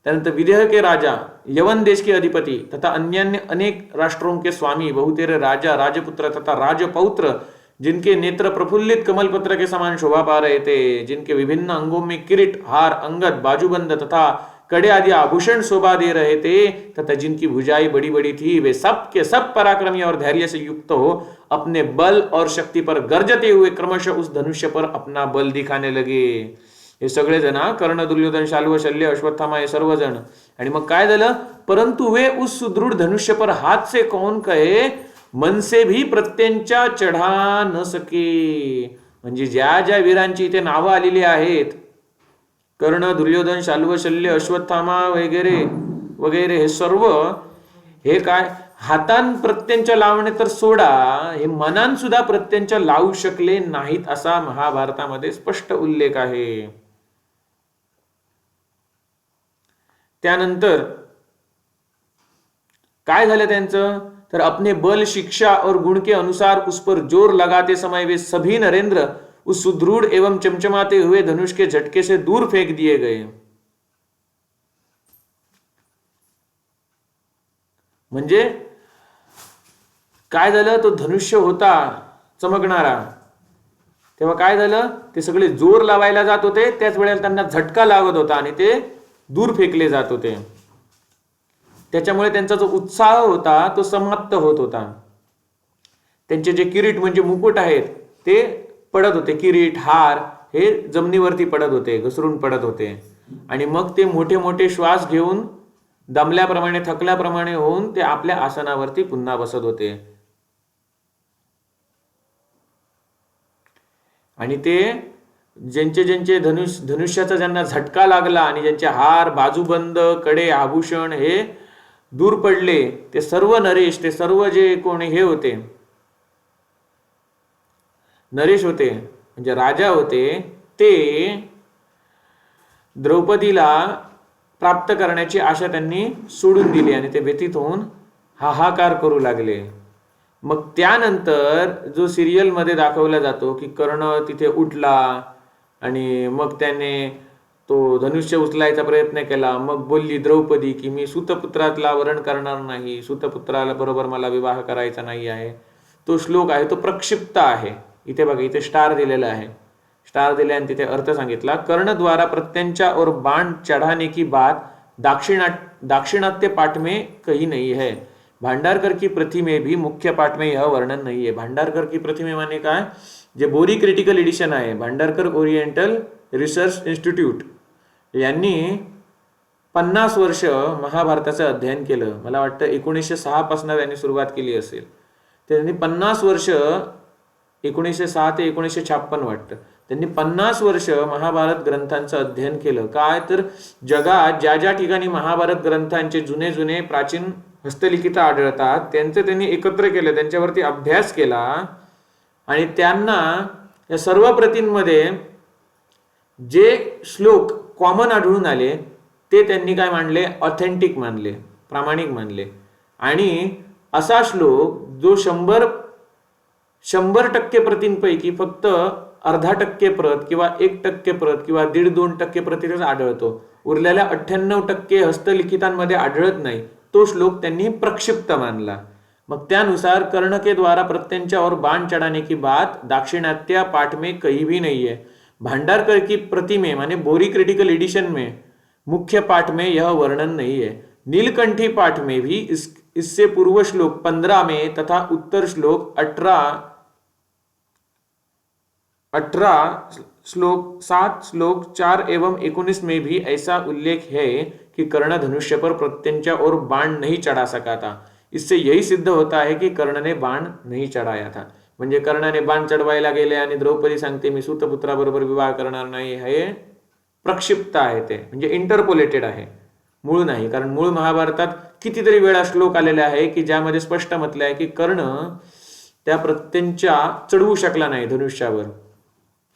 [SPEAKER 1] त्यानंतर विदेह के राजा, यवन देश के अधिपति तथा अन्य अनेक राष्ट्रों के स्वामी, बहुतेरे राजा, राजपुत्र तथा राजपौत्र जिनके नेत्र प्रफुल्लित कमलपत्र के समान शोभा पा रहे थे, जिनके विभिन्न अंगों में किरीट, हार, अंगद, बाजूबंद तथा कड़े आदि आभूषण शोभा दे रहे थे तथा जिनकी भुजाएं बड़ी बड़ी थी, वे सब के सब पराक्रमी और धैर्य से युक्त हो अपने बल और शक्ति पर गरजते हुए क्रमशः उस धनुष्य पर अपना बल दिखाने लगे. हे सगळेजण, कर्ण, दुर्योधन, शाल्व, शल्य, अश्वत्थामा हे सर्वजण. आणि मग काय झालं? परंतु वे उस सुदृढ़ धनुष्य पर हाथ से कौन कहे, मन से भी प्रत्यंचा चढ़ा न सके. म्हणजे ज्या ज्या वीरांची इथे नावं आलेली आहेत, कर्ण, दुर्योधन, शाल्व, शल्य, अश्वत्थामा वगैरे वगैरे, हे सर्व हे काय हातान प्रत्यंचा लावणे तर सोडा, हे मनान सुद्धा प्रत्यंचा लावू शकले नाहीत असा महाभारतामध्ये स्पष्ट उल्लेख आहे. त्यानंतर काय झालं त्यांचं? तर अपने बल, शिक्षा और गुण के अनुसार उस पर जोर लगाते समय वे सभी नरेंद्र उस सुदृढ़ एवं चमचमाते हुए धनुष के झटके से दूर फेंक दिए गए. म्हणजे काय झालं? तो धनुष्य होता चमकणारा, तेव्हा काय झालं? ते सगळे जोर लावायला जात होते, त्याच वेळेला त्यांना झटका लागत होता आणि ते दूर फेकले जात होते. त्याच्यामुळे त्यांचा जो उत्साह होता तो समाप्त होत होता. त्यांचे जे किरीट म्हणजे मुकुट आहेत ते पडत होते, किरीट, हार हे जमिनीवरती पडत होते, घसरून पडत होते. आणि मग ते मोठे मोठे श्वास घेऊन दमल्याप्रमाणे, थकल्याप्रमाणे होऊन ते आपल्या आसनावरती पुन्हा बसत होते. आणि ते ज्यांचे ज्यांचे धनुष्याचा ज्यांना झटका लागला आणि ज्यांचे हार, बाजूबंद, कडे, आभूषण हे दूर पडले, ते सर्व नरेश, ते सर्व जे कोणी हे होते, नरेश होते म्हणजे राजा होते, ते द्रौपदीला प्राप्त करण्याची आशा त्यांनी सोडून दिली आणि ते व्यथित होऊन हाहाकार करू लागले. मग त्यानंतर जो सिरियल मध्ये दाखवला जातो की कर्ण तिथे उठला आणि मग त्याने तो धनुष्य उचलायचा प्रयत्न केला. मग बोलली द्रौपदी की मी सूतपुत्राला वरण करणार नाही, सूतपुत्राला बरोबर मला विवाह करायचा नाही आहे. तो श्लोक आहे तो प्रक्षिप्त आहे. इथे बघा, इथे स्टार दिलेला आहे. स्टार दिले आणि तिथे अर्थ सांगितला. कर्ण द्वारा प्रत्यंचा और बाण चढ़ाने की बात दाक्षिणात्य पाठ में कही नहीं है. भांडारकर की प्रति में भी मुख्य पाठ में यह वर्णन नहीं है. भांडारकर की प्रति में माने काय? जे बोरी क्रिटिकल एडिशन आहे, भांडारकर ओरिएंटल रिसर्च इन्स्टिट्यूट यांनी 50 वर्ष महाभारताचं अध्ययन केलं. मला वाटतं 1906 पासून त्यांनी सुरुवात केली असेल. त्यांनी 50 वर्ष 1906 ते 1956 वाटतं त्यांनी 50 वर्ष महाभारत ग्रंथांचं अध्ययन केलं. काय तर जगात ज्या ज्या ठिकाणी महाभारत ग्रंथांचे जुने जुने प्राचीन हस्तलिखित आढळतात त्यांचे त्यांनी एकत्र केलं, त्यांच्यावरती अभ्यास केला आणि त्यांना या सर्व प्रतींमध्ये जे श्लोक कॉमन आढळून आले ते त्यांनी काय मानले, ऑथेंटिक मानले, प्रामाणिक मानले. आणि असा श्लोक जो 100% प्रतींपैकी फक्त 0.5% प्रत किंवा 1% प्रत किंवा 1.5-2% प्रतीतच आढळतो, उरलेल्या 98% हस्तलिखितांमध्ये आढळत नाही, तो श्लोक त्यांनी प्रक्षिप्त मानला. मग त्यानुसार कर्ण के द्वारा प्रत्यंचा और बाण चढ़ाने की बात दाक्षिणात्य पाठ में कहीं भी नहीं है. भांडारकर की प्रति में माने बोरी क्रिटिकल एडिशन में मुख्य पाठ में यह वर्णन नहीं है. नीलकंठी पाठ में भी इससे पूर्व श्लोक 15 में तथा उत्तर श्लोक 18 श्लोक 7 श्लोक 4 एवं 19 में भी ऐसा उल्लेख है कि कर्ण धनुष्य पर प्रत्यंचा और बाण नहीं चढ़ा सका था. इससे यही सिद्ध होता है कि कर्ण ने बाण नहीं चढ़ाया था. म्हणजे कर्णाने बाण चढवायला गेले आणि द्रौपदी सांगते मी सूतपुत्राबरोबर विवाह करणार नाही, हे प्रक्षिप्त आहे, ते म्हणजे इंटरपोलेटेड आहे, मूळ नाही. कारण मूळ महाभारतात कितीतरी वेळा श्लोक आलेले आहे की ज्यामध्ये स्पष्ट म्हटले आहे की कर्ण त्या प्रत्यंचा चढवू शकला नाही धनुष्यावर.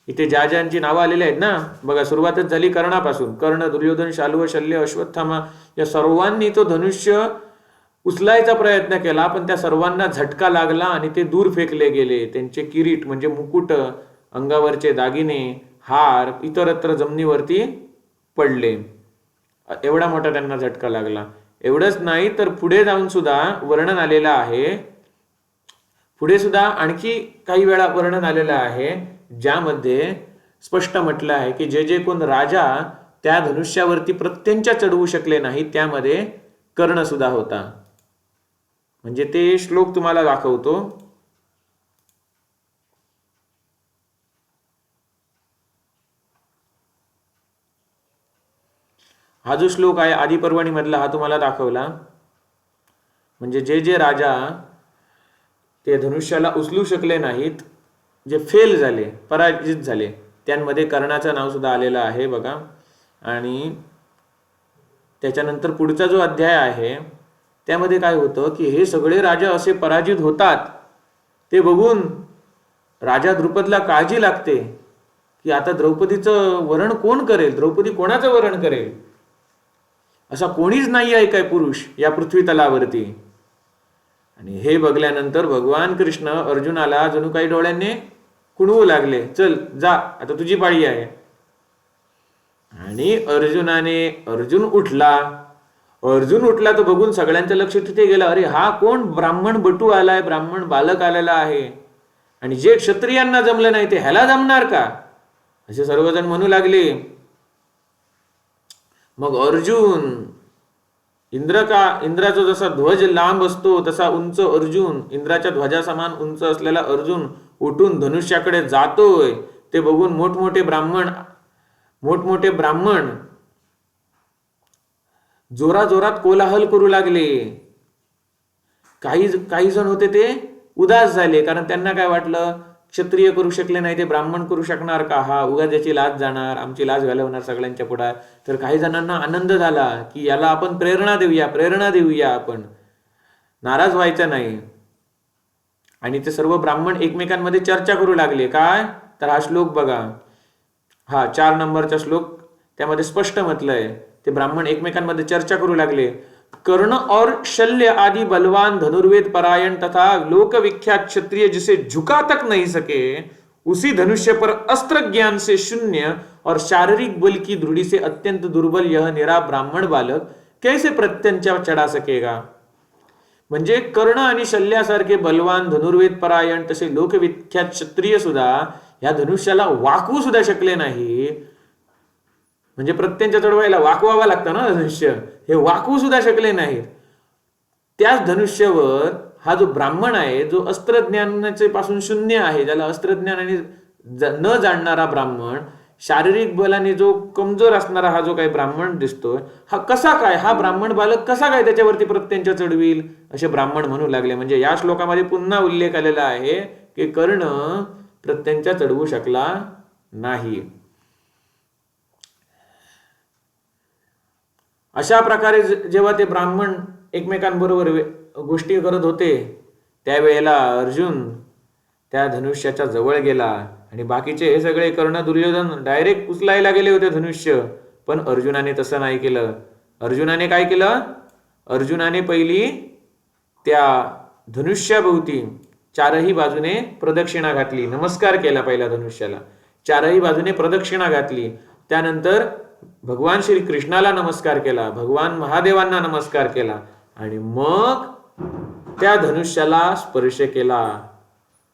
[SPEAKER 1] इथे ज्या ज्यांची नावं आलेली आहेत ना बघा, सुरुवातच झाली कर्णापासून. कर्ण, दुर्योधन, शाल्व, शल्य, अश्वत्थामा या सर्वांनी तो धनुष्य उचलायचा प्रयत्न केला, पण त्या सर्वांना झटका लागला आणि ते दूर फेकले गेले. त्यांचे किरीट म्हणजे मुकुट, अंगावरचे दागिने, हार इतरत्र जमिनीवरती पडले. एवढा मोठा त्यांना झटका लागला. एवढंच नाही तर पुढे जाऊन सुद्धा वर्णन आलेलं आहे, पुढे सुद्धा आणखी काही वेळा वर्णन आलेलं आहे ज्यामध्ये स्पष्ट म्हटलं आहे की जे जे कोण राजा त्या धनुष्यावरती प्रत्यंचा चढवू शकले नाही त्यामध्ये कर्ण सुद्धा होता. म्हणजे ते श्लोक तुम्हाला दाखवतो. हा जो श्लोक आहे आदिपर्वणी मधला हा तुम्हाला दाखवला. म्हणजे जे जे राजा ते धनुष्याला उचलू शकले नाहीत, जे फेल झाले, पराजित झाले, त्यांमध्ये कर्णाचं नाव सुद्धा आलेलं आहे बघा. आणि त्याच्यानंतर पुढचा जो अध्याय आहे त्यामध्ये काय होतं की हे सगळे राजा असे पराजित होतात ते बघून राजा द्रुपदला काळजी लागते की आता द्रौपदीचं वरण कोण करेल, द्रौपदी कोणाचं वरण करेल, असा कोणीच नाही आहे काय पुरुष या पृथ्वी तलावरती. आणि हे बघल्यानंतर भगवान कृष्ण अर्जुनाला जणू काही डोळ्यांनी कुणवू लागले, चल जा आता तुझी पाळी आहे. आणि अर्जुन उठला तो बघून सगळ्यांचं लक्ष तिथे गेलं, अरे हा कोण ब्राह्मण बटू आलाय, ब्राह्मण बालक आलेला आहे आणि जे क्षत्रियांना जमलं नाही ते ह्याला जमणार का, असे सर्वजण म्हणू लागले. मग अर्जुन इंद्राचा जसा ध्वज लांब असतो तसा उंच अर्जुन, इंद्राच्या ध्वजा समान उंच असलेला अर्जुन उठून धनुष्याकडे जातोय. ते बघून मोठमोठे ब्राह्मण जोरात कोलाहल करू लागले. काही जण होते ते उदास झाले, कारण त्यांना काय वाटलं, क्षत्रिय करू शकले नाही ते ब्राह्मण करू शकणार का, हा उगा त्याची लाज जाणार, आमची लाज घालवणार सगळ्यांच्या पुढे. तर काही जणांना आनंद झाला की याला आपण प्रेरणा देऊया, आपण नाराज व्हायचं नाही. आणि ते सर्व ब्राह्मण एकमेकांमध्ये चर्चा करू लागले. काय तर हा श्लोक बघा, हा 4 नंबरचा श्लोक, त्यामध्ये स्पष्ट म्हटलंय ते ब्राह्मण एकमेकांमध्ये चर्चा करू लागले. कर्ण और शल्य आदि बलवान धनुर्वेद परायण तथा लोक विख्यात क्षत्रिय जिसे झुका तक नहीं सके, उसी धनुष्य पर अस्त्र ज्ञान से शून्य और शारीरिक बल की दृढ़ि से अत्यंत दुर्बल यह निरा ब्राह्मण बालक कैसे प्रत्यंचा चढ़ा सकेगा. म्हणजे कर्ण आणि शल्यासारखे बलवान धनुर्वेद परायण तसे लोकविख्यात क्षत्रिय सुद्धा या धनुष्याला वाकवू सुद्धा शकले नाही. म्हणजे प्रत्यंचा चढवायला वाकवावा लागतं ना धनुष्य, हे वाकवू सुद्धा शकले नाहीत. त्याच धनुष्यावर हा जो ब्राह्मण आहे, जो अस्त्रज्ञानाचे पासून शून्य आहे, ज्याला अस्त्रज्ञान आणि न जाणणारा ब्राह्मण, शारीरिक बलाने जो कमजोर असणारा हा जो काही ब्राह्मण दिसतोय, हा कसा काय, हा ब्राह्मण बालक कसा काय त्याच्यावरती प्रत्यंचा चढविल, असे ब्राह्मण म्हणू लागले. म्हणजे या श्लोकामध्ये पुन्हा उल्लेख आलेला आहे की कर्ण प्रत्यंचा चढवू शकला नाही. अशा प्रकारे जेव्हा ते ब्राह्मण एकमेकांबरोबर गोष्टी करत होते, त्यावेळेला अर्जुन त्या धनुष्याच्या जवळ गेला आणि बाकीचे हे सगळे कर्ण दुर्योधन डायरेक्ट उचलायला गेले होते धनुष्य, पण अर्जुनाने तसं नाही केलं. अर्जुनाने काय केलं? अर्जुनाने पहिली त्या धनुष्याभोवती चारही बाजूने प्रदक्षिणा घातली, नमस्कार केला पहिल्या धनुष्याला, चारही बाजूने प्रदक्षिणा घातली. त्यानंतर भगवान श्री कृष्णाला नमस्कार केला, भगवान महादेवांना नमस्कार केला आणि मग त्या धनुष्याला स्पर्श केला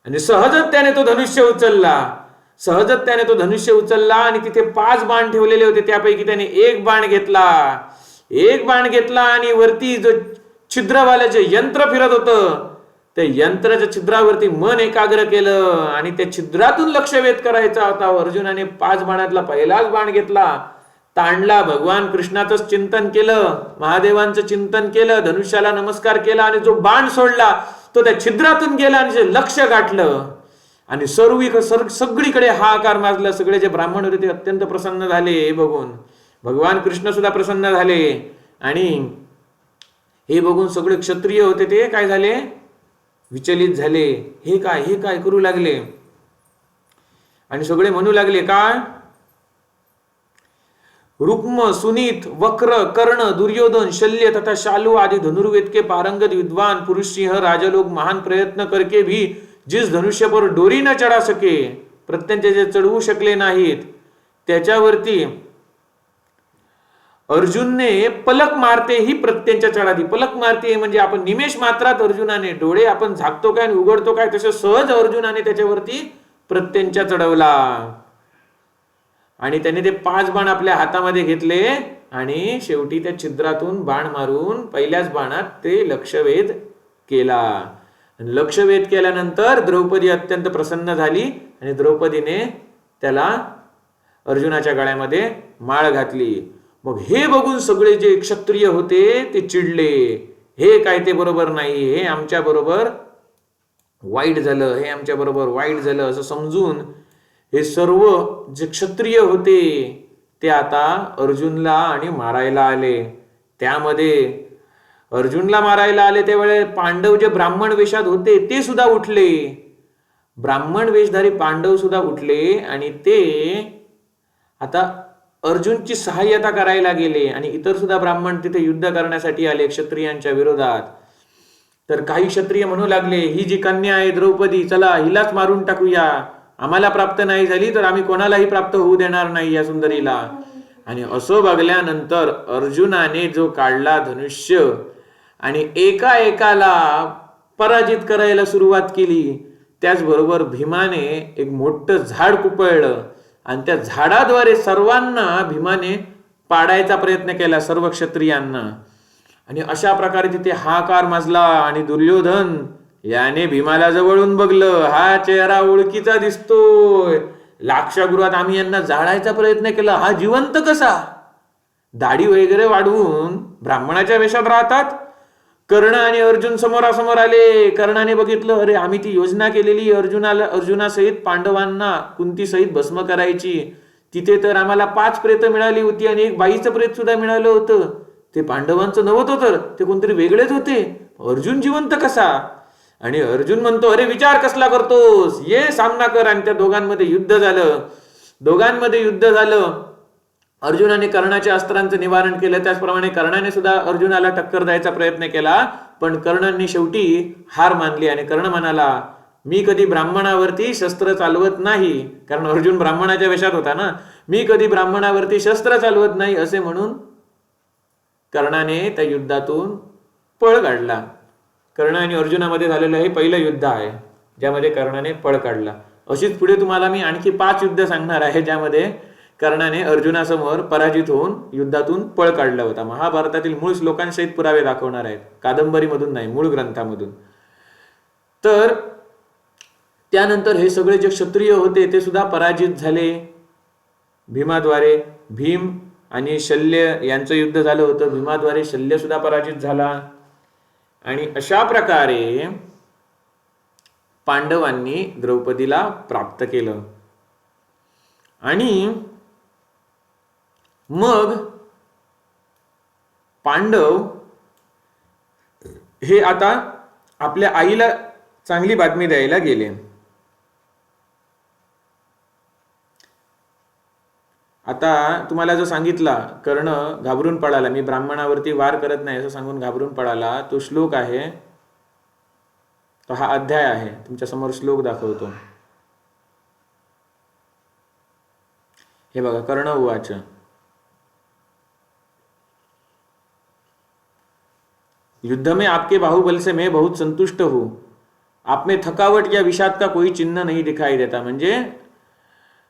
[SPEAKER 1] आणि सहजच त्याने तो धनुष्य उचलला. सहजच त्याने तो धनुष्य उचलला आणि तिथे 5 बाण ठेवलेले होते, त्यापैकी त्याने एक बाण घेतला आणि वरती जो छिद्रवालं जे यंत्र फिरत होतं, त्या यंत्राच्या छिद्रावरती मन एकाग्र केलं आणि त्या छिद्रातून लक्ष वेध करायचा होता. अर्जुनाने 5 बाणातला पहिलाच बाण घेतला, ताणला, भगवान कृष्णाचं चिंतन केलं, महादेवांचं चिंतन केलं, धनुष्याला नमस्कार केला आणि जो बाण सोडला तो त्या छिद्रातून गेला आणि जे लक्ष गाठलं आणि सगळीकडे हाहाकार माजला. सगळे जे ब्राह्मण होते ते अत्यंत प्रसन्न झाले हे बघून, भगवान कृष्ण सुद्धा प्रसन्न झाले आणि हे बघून सगळे क्षत्रिय होते ते काय झाले? विचलित झाले. हे काय करू लागले? आणि सगळे म्हणू लागले काय? रुक्म, सुनीत, वक्र, कर्ण, दुर्योधन, शल्य तथा शालू आदि धनुर्वेद के पारंगत विद्वान पुरुष सिंह राजा लोग महान प्रयत्न करके भी जिस धनुष्य पर डोरी न चढ़ा सके, प्रत्यंचे जे चढवू शकले नाहीत, त्याच्यावरती अर्जुनने पलक मारते ही प्रत्यंचा चढा दी. पलक मारते म्हणजे आपण निमेष मात्रात अर्जुनाने, डोळे आपण झाकतो काय आणि उघडतो काय तसे सहज अर्जुनाने त्याच्यावरती प्रत्यंचा चढवला आणि त्याने ते 5 बाण आपल्या हातामध्ये घेतले आणि शेवटी त्या छिद्रातून बाण मारून पहिल्याच बाणात ते लक्षवेध केला. लक्षवेध केल्यानंतर द्रौपदी अत्यंत प्रसन्न झाली आणि द्रौपदीने त्याला अर्जुनाच्या गळ्यामध्ये माळ घातली. मग हे बघून सगळे जे क्षत्रिय होते ते चिडले, हे काय ते बरोबर नाही, हे आमच्या बरोबर वाईट झालं असं समजून हे सर्व जे क्षत्रिय होते ते आता अर्जुनला आणि मारायला आले. त्यामध्ये अर्जुनला मारायला आले त्यावेळेस पांडव जे ब्राह्मण वेशात होते ते सुद्धा उठले, ब्राह्मण वेशधारी पांडव सुद्धा उठले आणि ते आता अर्जुनची सहाय्यता करायला गेले आणि इतर सुद्धा ब्राह्मण तिथे युद्ध करण्यासाठी आले क्षत्रियांच्या विरोधात. तर काही क्षत्रिय म्हणू लागले, ही जी कन्या आहे द्रौपदी, चला हिलाच मारून टाकूया, आम्हाला प्राप्त नाही झाली तर आम्ही कोणालाही प्राप्त होऊ देणार नाही या सुंदरीला. आणि असं बघल्यानंतर अर्जुनाने जो काढला धनुष्य आणि एकाला पराजित करायला सुरुवात केली, त्याचबरोबर भीमाने एक मोठं झाड कुपळलं आणि त्या झाडाद्वारे सर्वांना भीमाने पाडायचा प्रयत्न केला, सर्व क्षत्रियांना. आणि अशा प्रकारे तिथे हाहाकार माजला आणि दुर्योधन याने भीमाला जवळून बघलं, हा चेहरा ओळखीचा दिसतोय, लाक्षागृहात आम्ही यांना जाळायचा प्रयत्न केला, हा जिवंत कसा? दाढी वगैरे वाढवून ब्राह्मणाच्या वेशात राहतात. कर्ण आणि अर्जुन समोरासमोर आले. कर्णाने बघितलं, अरे आम्ही ती योजना केलेली अर्जुनासहित पांडवांना कुंती सहित भस्म करायची, तिथे तर आम्हाला 5 प्रेत मिळाली होती आणि एक बाईचं प्रेत सुद्धा मिळालं होतं, ते पांडवांचं नव्हतं तर ते कोणतरी वेगळेच होते, अर्जुन जिवंत कसा? आणि अर्जुन म्हणतो, अरे विचार कसला करतोस, ये सामना कर. आणि त्या दोघांमध्ये युद्ध झालं. अर्जुनाने कर्णाच्या अस्त्रांचं निवारण केलं, त्याचप्रमाणे कर्णाने सुद्धा अर्जुनाला टक्कर द्यायचा प्रयत्न केला, पण कर्णांनी शेवटी हार मानली आणि कर्ण म्हणाला, मी कधी ब्राह्मणावरती शस्त्र चालवत नाही, कारण अर्जुन ब्राह्मणाच्या वेशात होता ना, मी कधी ब्राह्मणावरती शस्त्र चालवत नाही असे म्हणून कर्णाने त्या युद्धातून पळ काढला. कर्ण आणि अर्जुनामध्ये झालेलं हे पहिलं युद्ध आहे ज्यामध्ये कर्णाने पळ काढला. अशीच पुढे तुम्हाला मी आणखी 5 युद्ध सांगणार आहे ज्यामध्ये कर्णाने अर्जुनासमोर पराजित होऊन युद्धातून पळ काढला होता. महाभारतातील मूळ श्लोकांसहित पुरावे दाखवणार आहेत, कादंबरीमधून नाही, मूळ ग्रंथामधून. तर त्यानंतर हे सगळे जे क्षत्रिय होते ते सुद्धा पराजित झाले भीमाद्वारे भीम आणि शल्य यांचं युद्ध झालं होतं. भीमाद्वारे शल्य सुद्धा पराजित झाला. आणि अशा प्रकारे पांडवांनी द्रौपदीला प्राप्त केलं. आणि मग पांडव हे आता आपल्या आईला चांगली बातमी द्यायला गेले. आता तुम्हाला जो सांगितला कर्ण घाबरून पळाला, मी ब्राह्मणावरती वार करत नाही असं सांगून घाबरून पळाला, तो श्लोक आहे, तो हा अध्याय आहे. तुमच्या समोर श्लोक दाखवतो. हे बघा, कर्ण उवाच, युद्ध में आपके बाहुबल से मैं बहुत संतुष्ट हूं. आप में थकावट या विषाद का कोई चिन्ह नहीं दिखाई देता. म्हणजे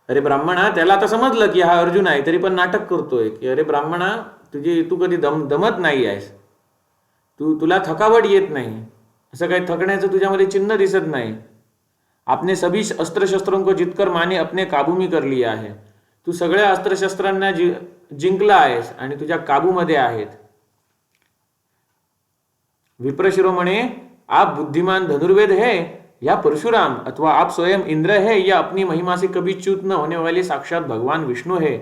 [SPEAKER 1] अरे ब्राह्मणा, त्याला आता समजलं की हा अर्जुन आहे, तरी पण नाटक करतोय की अरे ब्राह्मणा, तू कधी दमत नाही आहेस, तुला थकावट येत नाही, असं काही थकण्याचं तुझ्यामध्ये चिन्ह दिसत नाही. आपने सभी अस्त्र शस्त्रों को जीतकर माने अपने काबू में कर लिया है. तू सगळ्या अस्त्रशस्त्रांना जिंकला आहेस आणि तुझ्या काबूमध्ये आहेत. विप्रशिरोमणे, आप बुद्धिमान धनुर्वेद है या परशुराम, अथवा आप स्वयं इंद्र है या अपनी महिमा से कभी च्युत न होने वाले साक्षात भगवान विष्णू है.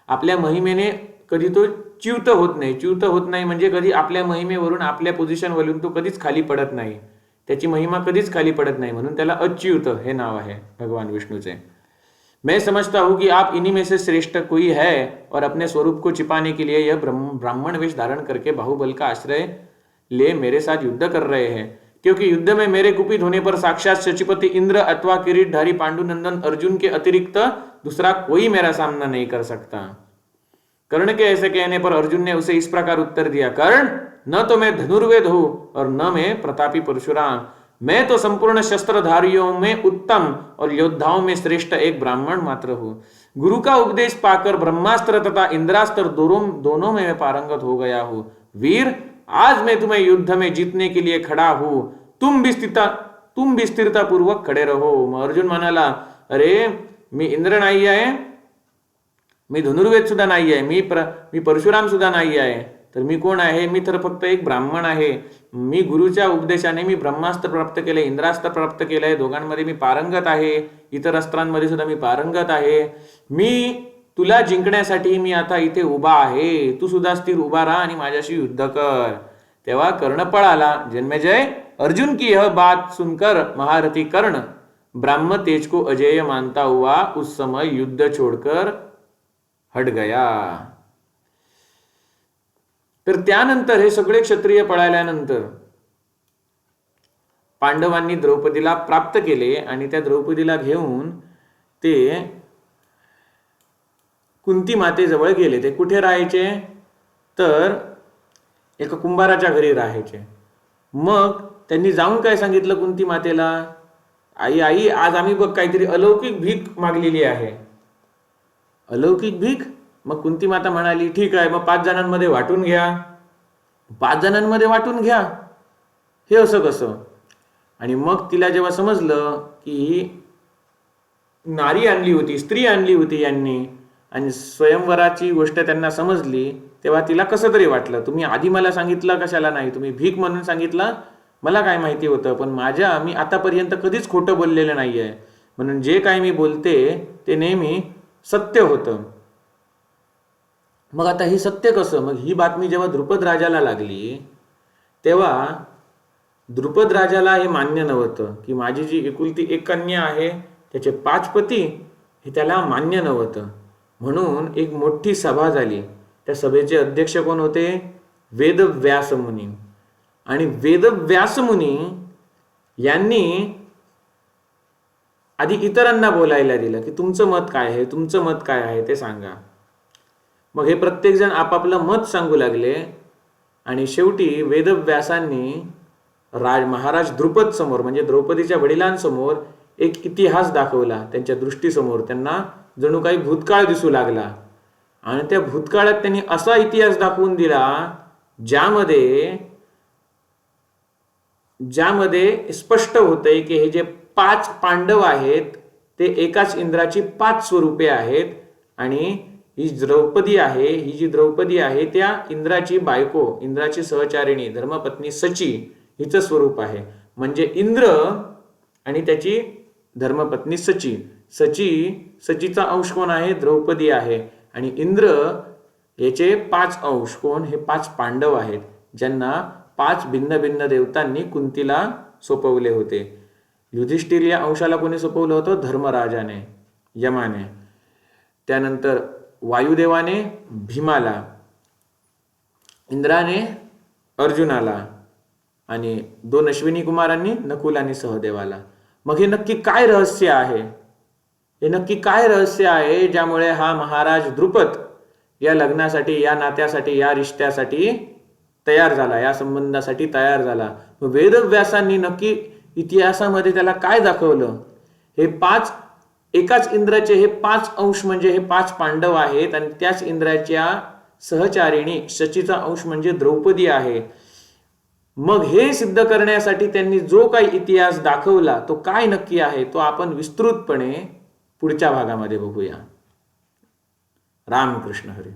[SPEAKER 1] आपल्या महिमेने कधी तो च्युत होत नाही. च्युत होत नाही म्हणजे कधी आपल्या महिमेवरून, आपल्या पोझिशनवरून तो कधीच खाली पडत नाही. त्याची महिमा कधीच खाली पडत नाही, म्हणून त्याला अच्युत हे नाव आहे भगवान विष्णूचे. मैं समझता हूं कि आप इन्हीं में से श्रेष्ठ कोई है और अपने स्वरूप को छिपाने के लिए यह ब्राह्मण वेश धारण करके बाहुबल का आश्रय ले मेरे साथ युद्ध कर रहे हैं. क्योंकि युद्ध में मेरे कुपित होने पर साक्षात शचीपति इंद्र अथवा किरीटधारी पांडुनंदन अर्जुन के अतिरिक्त दूसरा कोई मेरा सामना नहीं कर सकता. कर्ण के ऐसे कहने पर अर्जुन ने उसे इस प्रकार उत्तर दिया, कर्ण, न तो मैं धनुर्वेद हूं और न मैं प्रतापी परशुराम. मैं तो संपूर्ण शस्त्रधारियों में उत्तम और योद्धाओं में श्रेष्ठ एक ब्राह्मण मात्र हूं. गुरु का उपदेश पाकर ब्रह्मास्त्र तथा इंद्रास्त्र दोनों में मैं पारंगत हो गया हूं. वीर, आज मैं तुम्हें युद्ध में जीतने के लिए खड़ा हूं. तुम भी स्थिरता पूर्वक खड़े रहो. मग अर्जुन म्हणाला, अरे मी इंद्र नाही आहे, मी धनुर्वेद सुद्धा नाही आहे, मी परशुराम सुद्धा नाही आहे, तर मी कोण आहे? मी तर फक्त एक ब्राह्मण आहे. मी गुरुच्या उपदेशाने मी ब्रह्मास्त्र प्राप्त केले, इंद्रास्त्र प्राप्त केलंय, दोघांमध्ये मी पारंगत आहे, इतर अस्त्रांमध्ये सुद्धा मी पारंगत आहे. मी तुला जिंकण्यासाठी मी आता इथे उभा आहे. तू सुद्धा स्थिर उभा राहा आणि माझ्याशी युद्ध कर. तेव्हा कर्ण पळाला. जन्मेजय, अर्जुन की यह बात सुनकर महारथी कर्ण ब्राह्म तेज को अजेय मानता हुआ उस समय युद्ध छोड़कर हट गया. तर त्यानंतर हे सगळे क्षत्रिय पळाल्यानंतर पांडवांनी द्रौपदीला प्राप्त केले आणि त्या द्रौपदीला घेऊन ते कुंती मातेजवळ गेले. ते कुठे राहायचे? तर एका कुंभाराच्या घरी राहायचे. मग त्यांनी जाऊन काय सांगितलं कुंती मातेला, आई, आज आम्ही बघ काहीतरी अलौकिक भीक मागलेली आहे. अलौकिक भीक? मग कुंती माता म्हणाली, ठीक आहे, मग 5 जणांमध्ये वाटून घ्या. 5 जणांमध्ये वाटून घ्या, हे असं कसं? आणि मग तिला जेव्हा समजलं की नारी आणली होती, स्त्री आणली होती यांनी, आणि स्वयंवराची गोष्ट त्यांना समजली, तेव्हा तिला कसं तरी वाटलं. तुम्ही आधी मला सांगितलं कशाला नाही? तुम्ही भीक म्हणून सांगितलं, मला काय माहिती होतं, पण मी आतापर्यंत कधीच खोटं बोललेलं नाहीये, म्हणून जे काही मी बोलते ते नेहमी सत्य होतं. मग आता ही सत्य कसं? मग ही बातमी जेव्हा द्रुपद राजाला लागली, तेव्हा द्रुपद राजाला हे मान्य नव्हतं की माझी जी एकुलती एक कन्या आहे त्याचे 5 पती, हे त्याला मान्य नव्हतं. म्हणून एक मोठी सभा झाली. त्या सभेचे अध्यक्ष कोण होते? वेदव्यास मुनी. आणि वेदव्यास मुनी यांनी आधी इतरांना बोलायला दिलं की तुमचं मत काय आहे, तुमचं मत काय आहे ते सांगा. मग हे प्रत्येक जण आपापलं मत सांगू लागले. आणि शेवटी वेदव्यासांनी महाराज द्रुपद समोर, म्हणजे द्रौपदीच्या वडिलांसमोर एक इतिहास दाखवला. त्यांच्या दृष्टीसमोर त्यांना जणू काही भूतकाळ दिसू लागला. आणि त्या भूतकाळात त्यांनी असा इतिहास दाखवून दिला ज्यामध्ये स्पष्ट होतंय की हे जे 5 पांडव आहेत ते एकाच इंद्राची 5 स्वरूपे आहेत. आणि ही द्रौपदी आहे, ही जी द्रौपदी आहे त्या इंद्राची बायको, इंद्राची सहचारिणी धर्मपत्नी सची हिचं स्वरूप आहे. म्हणजे इंद्र आणि त्याची धर्मपत्नी सची. सचीचा अंश कोण आहे? द्रौपदी आहे. आणि इंद्र याचे 5 अंश कोण? हे 5 पांडव आहेत, ज्यांना 5 भिन्न भिन्न देवतांनी कुंतीला सोपवले होते. युधिष्ठिर या अंशाला कोणी सोपवलं होतं? धर्मराजाने, यमाने. त्यानंतर वायुदेवाने भीमाला, इंद्राने अर्जुनाला आणि 2 अश्विनी कुमारांनी नकुल आणि सहदेवाला. मग हे नक्की काय रहस्य आहे? हे नक्की काय रहस्य आहे ज्यामुळे हा महाराज द्रुपद या लग्नासाठी, या नात्यासाठी, या रिश्त्यासाठी तयार झाला, या संबंधासाठी तयार झाला? वेदव्यासांनी नक्की इतिहासामध्ये त्याला काय दाखवलं? हे 5 एकाच इंद्राचे हे 5 अंश म्हणजे हे 5 पांडव आहेत आणि त्याच इंद्राच्या सहचारिणी शचीचा अंश म्हणजे द्रौपदी आहे. मग हे सिद्ध करण्यासाठी त्यांनी जो काही इतिहास दाखवला तो काय नक्की आहे, तो आपण विस्तृतपणे पुढच्या भागामध्ये बघूया. रामकृष्ण हरी.